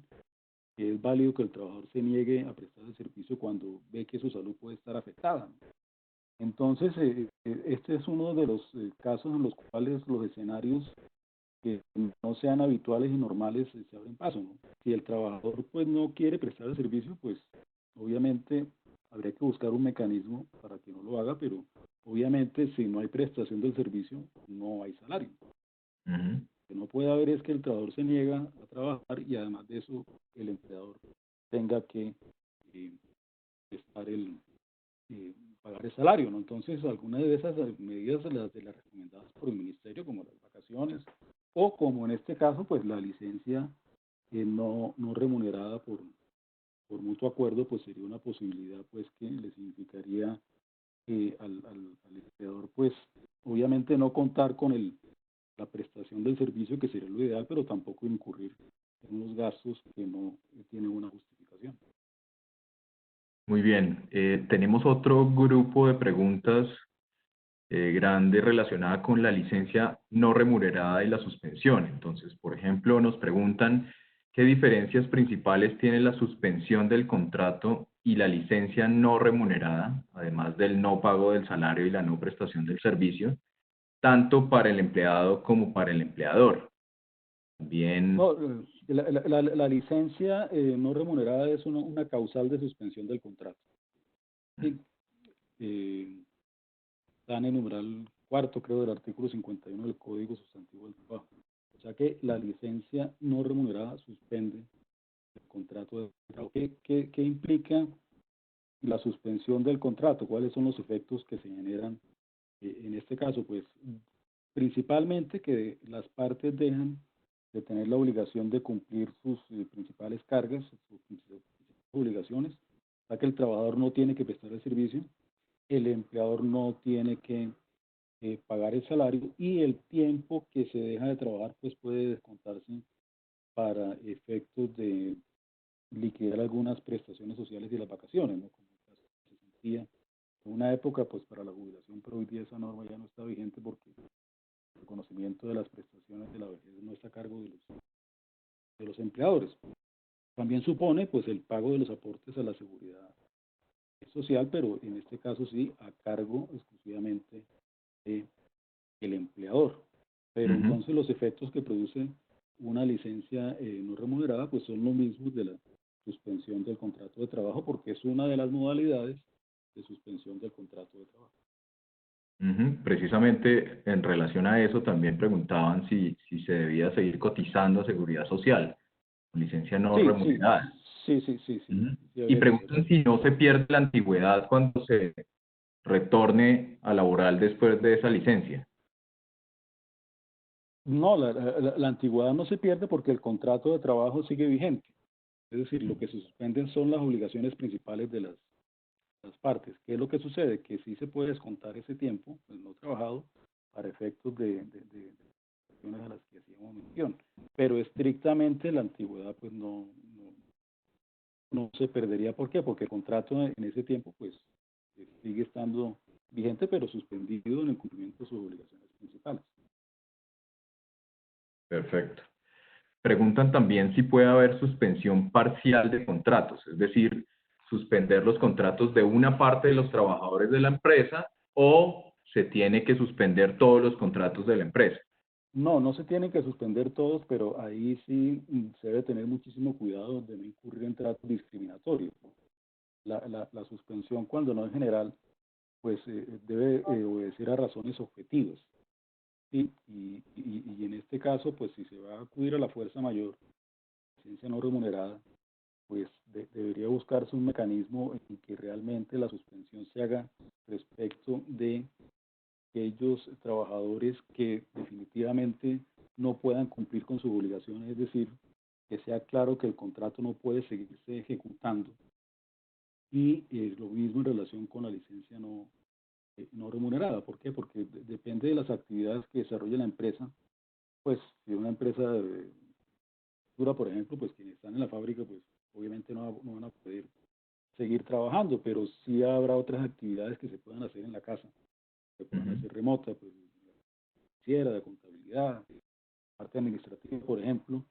que es válido que el trabajador se niegue a prestar el servicio cuando ve que su salud puede estar afectada, ¿no? Entonces, este es uno de los casos en los cuales los escenarios que no sean habituales y normales se abren paso, ¿no? Si el trabajador pues no quiere prestar el servicio, pues obviamente habría que buscar un mecanismo para que no lo haga, pero obviamente si no hay prestación del servicio, no hay salario. Ujú. Lo que no puede haber es que el trabajador se niega a trabajar y además de eso el empleador tenga que prestar pagar el salario, ¿no? Entonces, algunas de esas medidas de las recomendadas por el ministerio, como las vacaciones, o como en este caso, pues la licencia no remunerada por mutuo acuerdo, pues sería una posibilidad, pues que le significaría al empleador, pues obviamente no contar con la prestación del servicio, que sería lo ideal, pero tampoco incurrir en unos gastos que no tienen una justificación. Muy bien. Tenemos otro grupo de preguntas grande relacionada con la licencia no remunerada y la suspensión. Entonces, por ejemplo, nos preguntan qué diferencias principales tiene la suspensión del contrato y la licencia no remunerada, además del no pago del salario y la no prestación del servicio, tanto para el empleado como para el empleador. También, No, la licencia no remunerada es una causal de suspensión del contrato. Sí. Está en el numeral cuarto, creo, del artículo 51 del Código Sustantivo del Trabajo. O sea que la licencia no remunerada suspende el contrato de trabajo. ¿Qué implica la suspensión del contrato? ¿Cuáles son los efectos que se generan en este caso? Pues principalmente que las partes dejan de tener la obligación de cumplir sus principales cargas, sus principales obligaciones, o sea que el trabajador no tiene que prestar el servicio, el empleador no tiene que pagar el salario y el tiempo que se deja de trabajar pues puede descontarse para efectos de liquidar algunas prestaciones sociales y las vacaciones, ¿no? Como el caso de cesantía. En una época pues para la jubilación, pero hoy día esa norma ya no está vigente porque el reconocimiento de las prestaciones de la vejez no está a cargo de los empleadores. También supone pues el pago de los aportes a la seguridad social, pero en este caso sí a cargo exclusivamente de el empleador. Pero entonces los efectos que produce una licencia no remunerada pues son los mismos de la suspensión del contrato de trabajo, porque es una de las modalidades de suspensión del contrato de trabajo. precisamente en relación a eso también preguntaban si se debía seguir cotizando a Seguridad Social, con licencia no remunerada. Sí, sí, sí, sí. Ujú. Sí Y habría que hacerlo. preguntan si no se pierde la antigüedad cuando se retorne a laboral después de esa licencia. No, la antigüedad no se pierde porque el contrato de trabajo sigue vigente. Es decir, lo que se suspenden son las obligaciones principales de las partes. ¿Qué es lo que sucede? Que sí se puede descontar ese tiempo, pues, no trabajado, para efectos de cuestiones a las que hacíamos mención. Pero estrictamente la antigüedad pues no se perdería. ¿Por qué? Porque el contrato en ese tiempo pues sigue estando vigente, pero suspendido en el cumplimiento de sus obligaciones principales. Perfecto. Preguntan también si puede haber suspensión parcial de contratos, es decir, suspender los contratos de una parte de los trabajadores de la empresa o se tiene que suspender todos los contratos de la empresa. No se tienen que suspender todos, pero ahí sí se debe tener muchísimo cuidado de no incurrir en tratos discriminatorios. La suspensión, cuando no es general, pues debe obedecer a razones objetivas. ¿Sí? Y en este caso, pues si se va a acudir a la fuerza mayor, licencia no remunerada, pues debería buscarse un mecanismo en que realmente la suspensión se haga respecto de aquellos trabajadores que definitivamente no puedan cumplir con sus obligaciones, es decir, que sea claro que el contrato no puede seguirse ejecutando. Y lo mismo en relación con la licencia no remunerada. ¿Por qué? Porque depende de las actividades que desarrolle la empresa. Pues si una empresa dura, por ejemplo, pues quienes están en la fábrica, pues obviamente no van a poder seguir trabajando, pero sí habrá otras actividades que se puedan hacer en la casa, que puedan Ujú. hacer remota, pues financiera, de contabilidad, parte administrativa, por ejemplo.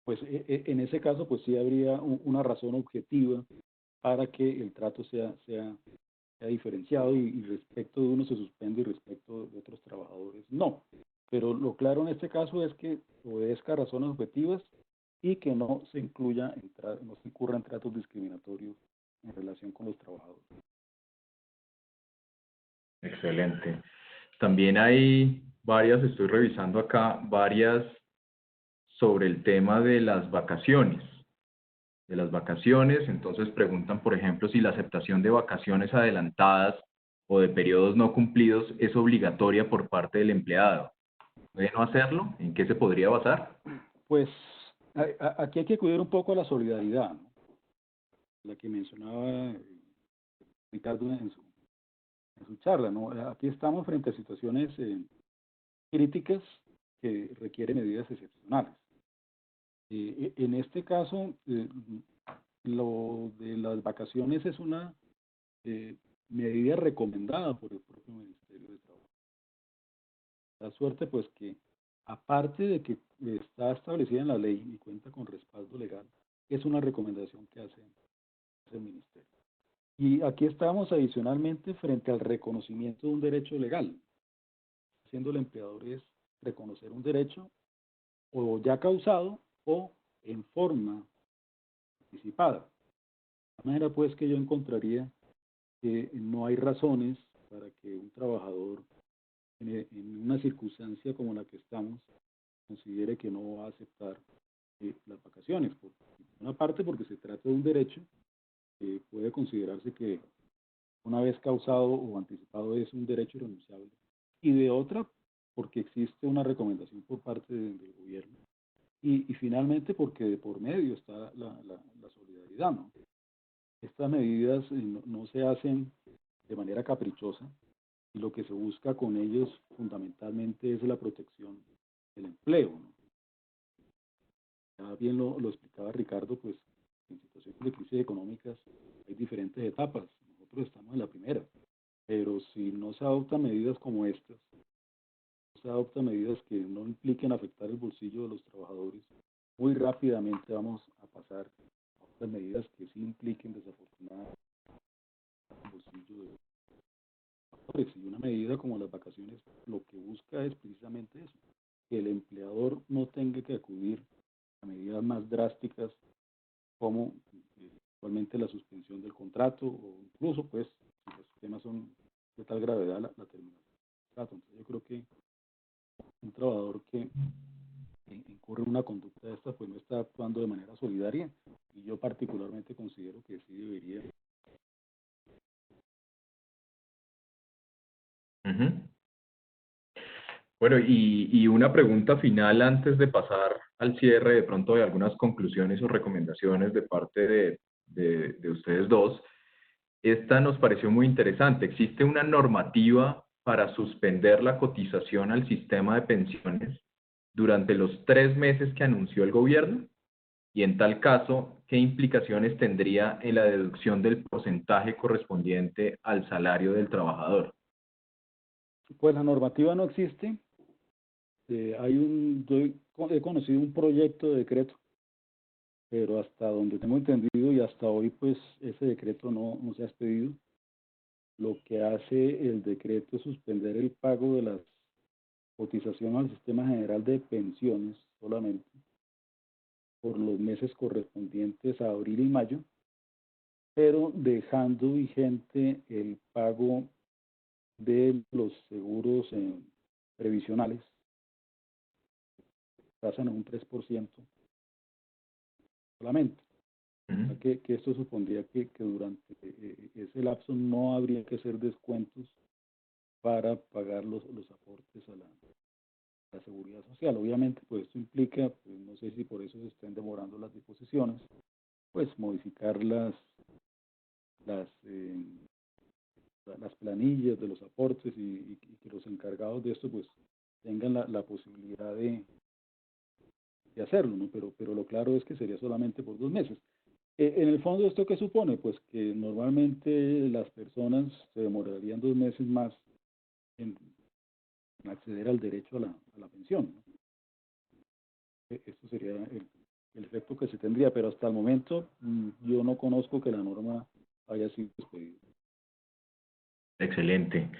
Pues en ese caso, pues sí habría una razón objetiva para que el trato sea diferenciado y respecto de uno se suspende y respecto de otros trabajadores no. Pero lo claro en este caso es que obedezca razones objetivas y que no se incluya, no se incurra en tratos discriminatorios en relación con los trabajadores. Excelente. También hay varias, estoy revisando acá, varias sobre el tema de las vacaciones. Entonces preguntan, por ejemplo, si la aceptación de vacaciones adelantadas o de periodos no cumplidos es obligatoria por parte del empleado. ¿Puede no hacerlo? ¿En qué se podría basar? Pues aquí hay que cuidar un poco la solidaridad, ¿no? La que mencionaba Ricardo en su charla, ¿no? Aquí estamos frente a situaciones críticas que requieren medidas excepcionales. En este caso, lo de las vacaciones es una medida recomendada por el propio Ministerio de Trabajo. La suerte, pues, que aparte de que está establecida en la ley y cuenta con respaldo legal, es una recomendación que hace el Ministerio. Y aquí estamos adicionalmente frente al reconocimiento de un derecho legal. Haciendo el empleador es reconocer un derecho o ya causado o en forma anticipada. De manera pues que yo encontraría que no hay razones para que un trabajador en una circunstancia como la que estamos considere que no va a aceptar las vacaciones. Por una parte porque se trata de un derecho, puede considerarse que una vez causado o anticipado es un derecho irrenunciable. Y de otra porque existe una recomendación por parte del gobierno. Y finalmente porque de por medio está la solidaridad, ¿no? Estas medidas no se hacen de manera caprichosa y lo que se busca con ellos fundamentalmente es la protección del empleo, ¿no? Ya bien lo explicaba Ricardo, pues en situaciones de crisis económicas hay diferentes etapas. Nosotros estamos en la primera, pero si no se adoptan medidas como estas, no se adoptan medidas que no impliquen afectar el bolsillo de los trabajadores, muy rápidamente vamos a pasar a otras medidas que sí impliquen desafortunadamente el bolsillo de los trabajadores. Y una medida como las vacaciones lo que busca es precisamente eso, que el empleador no tenga que acudir a medidas más drásticas como actualmente la suspensión del contrato o incluso pues si los temas son de tal gravedad la terminación del contrato. Entonces yo creo que un trabajador que en incurre en una conducta de esta, pues no está actuando de manera solidaria, y yo particularmente considero que sí debería. Ujú. Bueno, y una pregunta final antes de pasar al cierre, de pronto de algunas conclusiones o recomendaciones de parte de ustedes dos. Esta nos pareció muy interesante. ¿Existe una normativa para suspender la cotización al sistema de pensiones durante los 3 meses que anunció el gobierno? Y en tal caso, ¿qué implicaciones tendría en la deducción del porcentaje correspondiente al salario del trabajador? Pues la normativa no existe. He conocido un proyecto de decreto, pero hasta donde tengo entendido y hasta hoy, pues ese decreto no se ha expedido. Lo que hace el decreto es suspender el pago de la cotización al Sistema General de Pensiones solamente por los meses correspondientes a abril y mayo, pero dejando vigente el pago de los seguros previsionales, pasan a un 3% solamente. Ujú. Que esto supondría que durante ese lapso no habría que hacer descuentos para pagar los aportes a la seguridad social. Obviamente, pues esto implica, pues no sé si por eso se estén demorando las disposiciones, pues modificar las, eh, las planillas de los aportes, y que los encargados de esto pues tengan la posibilidad de hacerlo, ¿no? Pero lo claro es que sería solamente por 2 meses. En el fondo, ¿esto qué supone? Pues que normalmente las personas se demorarían 2 meses más en acceder al derecho a la pensión, ¿no? Esto sería el efecto que se tendría, pero hasta el momento yo no conozco que la norma haya sido expedida. Excelente.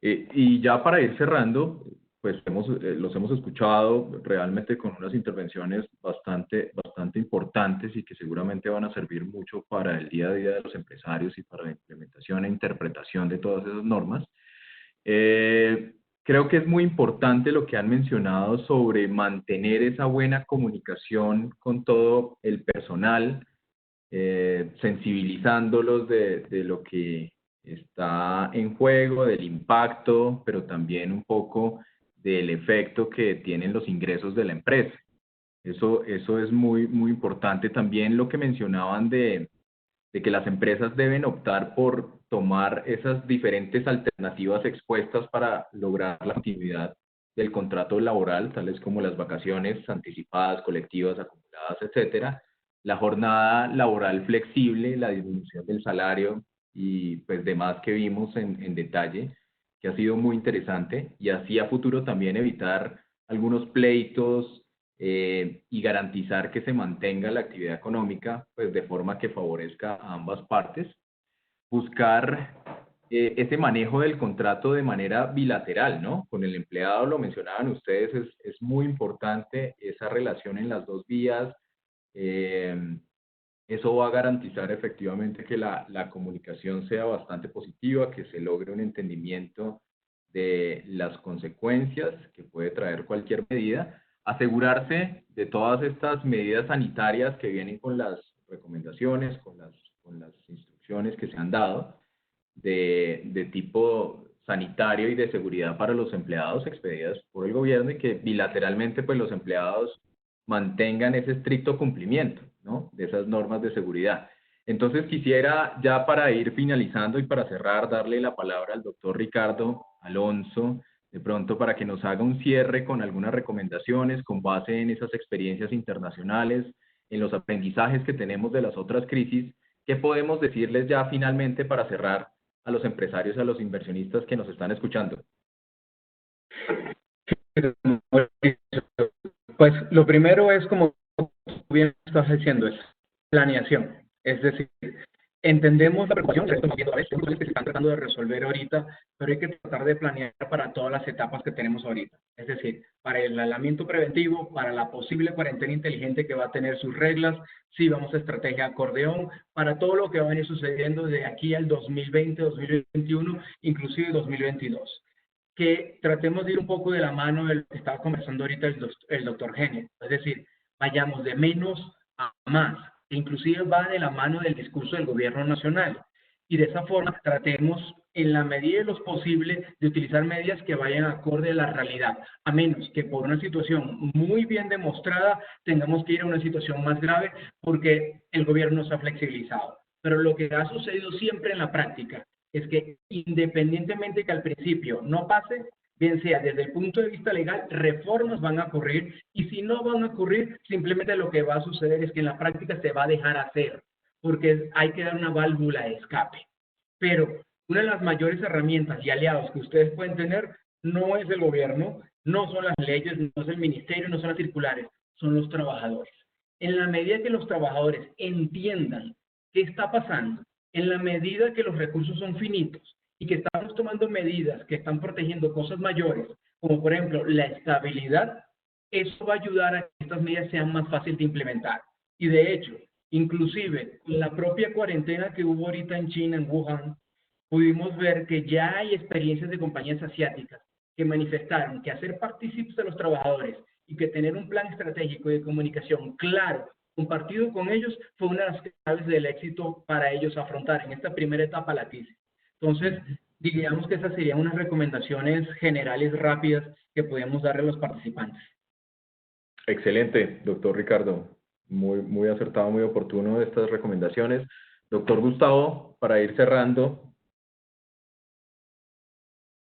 Y ya para ir cerrando, pues los hemos escuchado realmente con unas intervenciones bastante importantes y que seguramente van a servir mucho para el día a día de los empresarios y para la implementación e interpretación de todas esas normas. Creo que es muy importante lo que han mencionado sobre mantener esa buena comunicación con todo el personal, sensibilizándolos de lo que está en juego, del impacto, pero también un poco del efecto que tienen los ingresos de la empresa. Eso es muy importante. También lo que mencionaban de que las empresas deben optar por tomar esas diferentes alternativas expuestas para lograr la continuidad del contrato laboral, tales como las vacaciones anticipadas, colectivas, acumuladas, etcétera, la jornada laboral flexible, la disminución del salario y pues demás que vimos en detalle, que ha sido muy interesante, y así a futuro también evitar algunos pleitos y garantizar que se mantenga la actividad económica pues de forma que favorezca a ambas partes. Buscar ese manejo del contrato de manera bilateral, ¿no? Con el empleado, lo mencionaban ustedes, es muy importante esa relación en las dos vías. Eso va a garantizar efectivamente que la comunicación sea bastante positiva, que se logre un entendimiento de las consecuencias que puede traer cualquier medida, asegurarse de todas estas medidas sanitarias que vienen con las recomendaciones, con las instrucciones que se han dado de tipo sanitario y de seguridad para los empleados expedidas por el gobierno, y que bilateralmente pues los empleados mantengan ese estricto cumplimiento, ¿no?, de esas normas de seguridad. Entonces quisiera ya para ir finalizando y para cerrar darle la palabra al doctor Ricardo Alonso, de pronto para que nos haga un cierre con algunas recomendaciones con base en esas experiencias internacionales, en los aprendizajes que tenemos de las otras crisis. ¿Qué podemos decirles ya finalmente para cerrar a los empresarios, a los inversionistas que nos están escuchando? Pues lo primero es, como bien estás diciendo, es planeación. Es decir, entendemos la preocupación que estamos viendo a veces, que se están tratando de resolver ahorita, pero hay que tratar de planear para todas las etapas que tenemos ahorita. Es decir, para el aislamiento preventivo, para la posible cuarentena inteligente que va a tener sus reglas, si vamos a estrategia acordeón, para todo lo que va a venir sucediendo de aquí al 2020, 2021, inclusive 2022. que tratemos de ir un poco de la mano de lo que estaba conversando ahorita el doctor Genio. Es decir, vayamos de menos a más, que inclusive va de la mano del discurso del gobierno nacional. Y de esa forma tratemos, en la medida de lo posible, de utilizar medidas que vayan acorde a la realidad, a menos que por una situación muy bien demostrada tengamos que ir a una situación más grave porque el gobierno se ha flexibilizado. Pero lo que ha sucedido siempre en la práctica es que independientemente que al principio no pase, bien sea desde el punto de vista legal, reformas van a ocurrir, y si no van a ocurrir, simplemente lo que va a suceder es que en la práctica se va a dejar hacer, porque hay que dar una válvula de escape. Pero una de las mayores herramientas y aliados que ustedes pueden tener no es el gobierno, no son las leyes, no es el ministerio, no son las circulares, son los trabajadores. En la medida que los trabajadores entiendan qué está pasando, en la medida que los recursos son finitos y que estamos tomando medidas que están protegiendo cosas mayores, como por ejemplo la estabilidad, eso va a ayudar a que estas medidas sean más fáciles de implementar. Y de hecho, inclusive con la propia cuarentena que hubo ahorita en China, en Wuhan, pudimos ver que ya hay experiencias de compañías asiáticas que manifestaron que hacer partícipes de los trabajadores y que tener un plan estratégico de comunicación claro, compartido con ellos, fue una de las claves del éxito para ellos afrontar en esta primera etapa la crisis. Entonces, diríamos que esas serían unas recomendaciones generales rápidas que podemos darle a los participantes. Excelente, doctor Ricardo. Muy acertado, muy oportuno estas recomendaciones. Doctor Gustavo, para ir cerrando.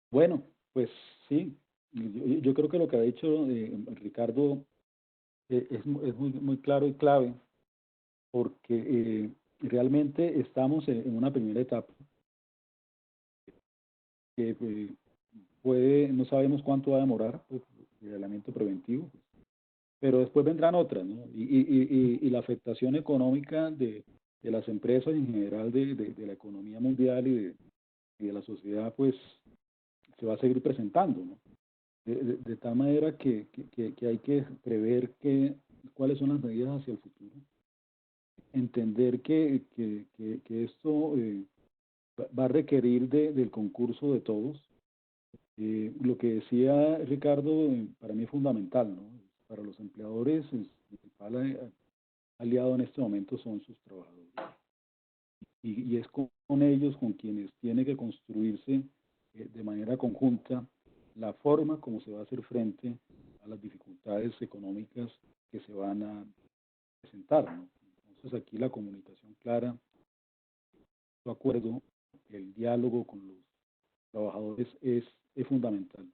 Bueno, pues sí, yo creo que lo que ha dicho Ricardo es muy claro y clave, porque realmente estamos en una primera etapa que no sabemos cuánto va a demorar, pues, el aislamiento preventivo, pero después vendrán otras, ¿no? Y la afectación económica de las empresas en general, de la economía mundial y de la sociedad, pues se va a seguir presentando, ¿no? De tal manera que hay que prever cuáles son las medidas hacia el futuro. Entender que esto va a requerir del concurso de todos. Lo que decía Ricardo, para mí es fundamental, ¿no? Para los empleadores, el principal aliado en este momento son sus trabajadores. Y es con ellos con quienes tiene que construirse de manera conjunta la forma como se va a hacer frente a las dificultades económicas que se van a presentar, ¿no? Entonces aquí la comunicación clara, el acuerdo, el diálogo con los trabajadores es fundamental.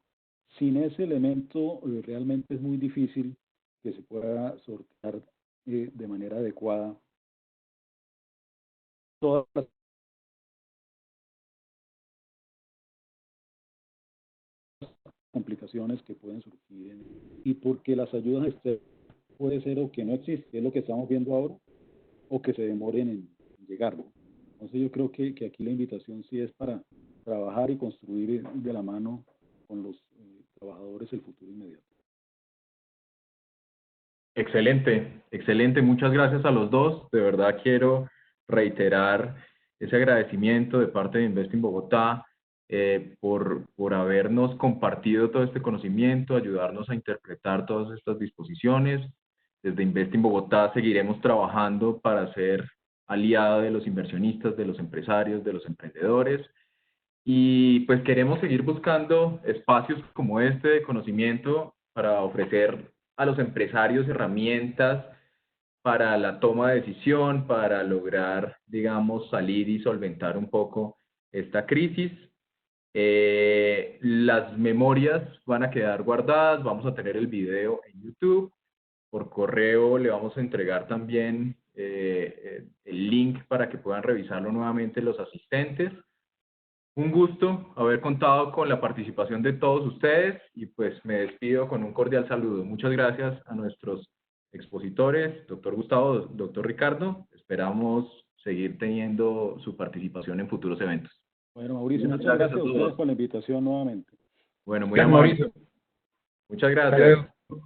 Sin ese elemento realmente es muy difícil que se pueda sortear de manera adecuada todas las complicaciones que pueden surgir y porque las ayudas externas puede ser o que no existe, es lo que estamos viendo ahora, o que se demoren en llegar, ¿no? Entonces yo creo que aquí la invitación sí es para trabajar y construir de la mano con los trabajadores el futuro inmediato. Excelente, excelente. Muchas gracias a los dos. De verdad quiero reiterar ese agradecimiento de parte de Investing Bogotá por habernos compartido todo este conocimiento, ayudarnos a interpretar todas estas disposiciones. Desde Investing Bogotá seguiremos trabajando para ser aliada de los inversionistas, de los empresarios, de los emprendedores. Y pues queremos seguir buscando espacios como este de conocimiento para ofrecer a los empresarios herramientas para la toma de decisión, para lograr, digamos, salir y solventar un poco esta crisis. Las memorias van a quedar guardadas, vamos a tener el video en YouTube. Por correo le vamos a entregar también el link para que puedan revisarlo nuevamente los asistentes. Un gusto haber contado con la participación de todos ustedes y pues me despido con un cordial saludo. Muchas gracias a nuestros expositores, doctor Gustavo, doctor Ricardo. Esperamos seguir teniendo su participación en futuros eventos. Bueno, Mauricio, muchas gracias a ustedes por la invitación nuevamente. Bueno, muy Gracias, amable. Mauricio. Muchas gracias. Hasta luego.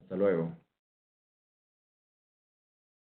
Hasta luego.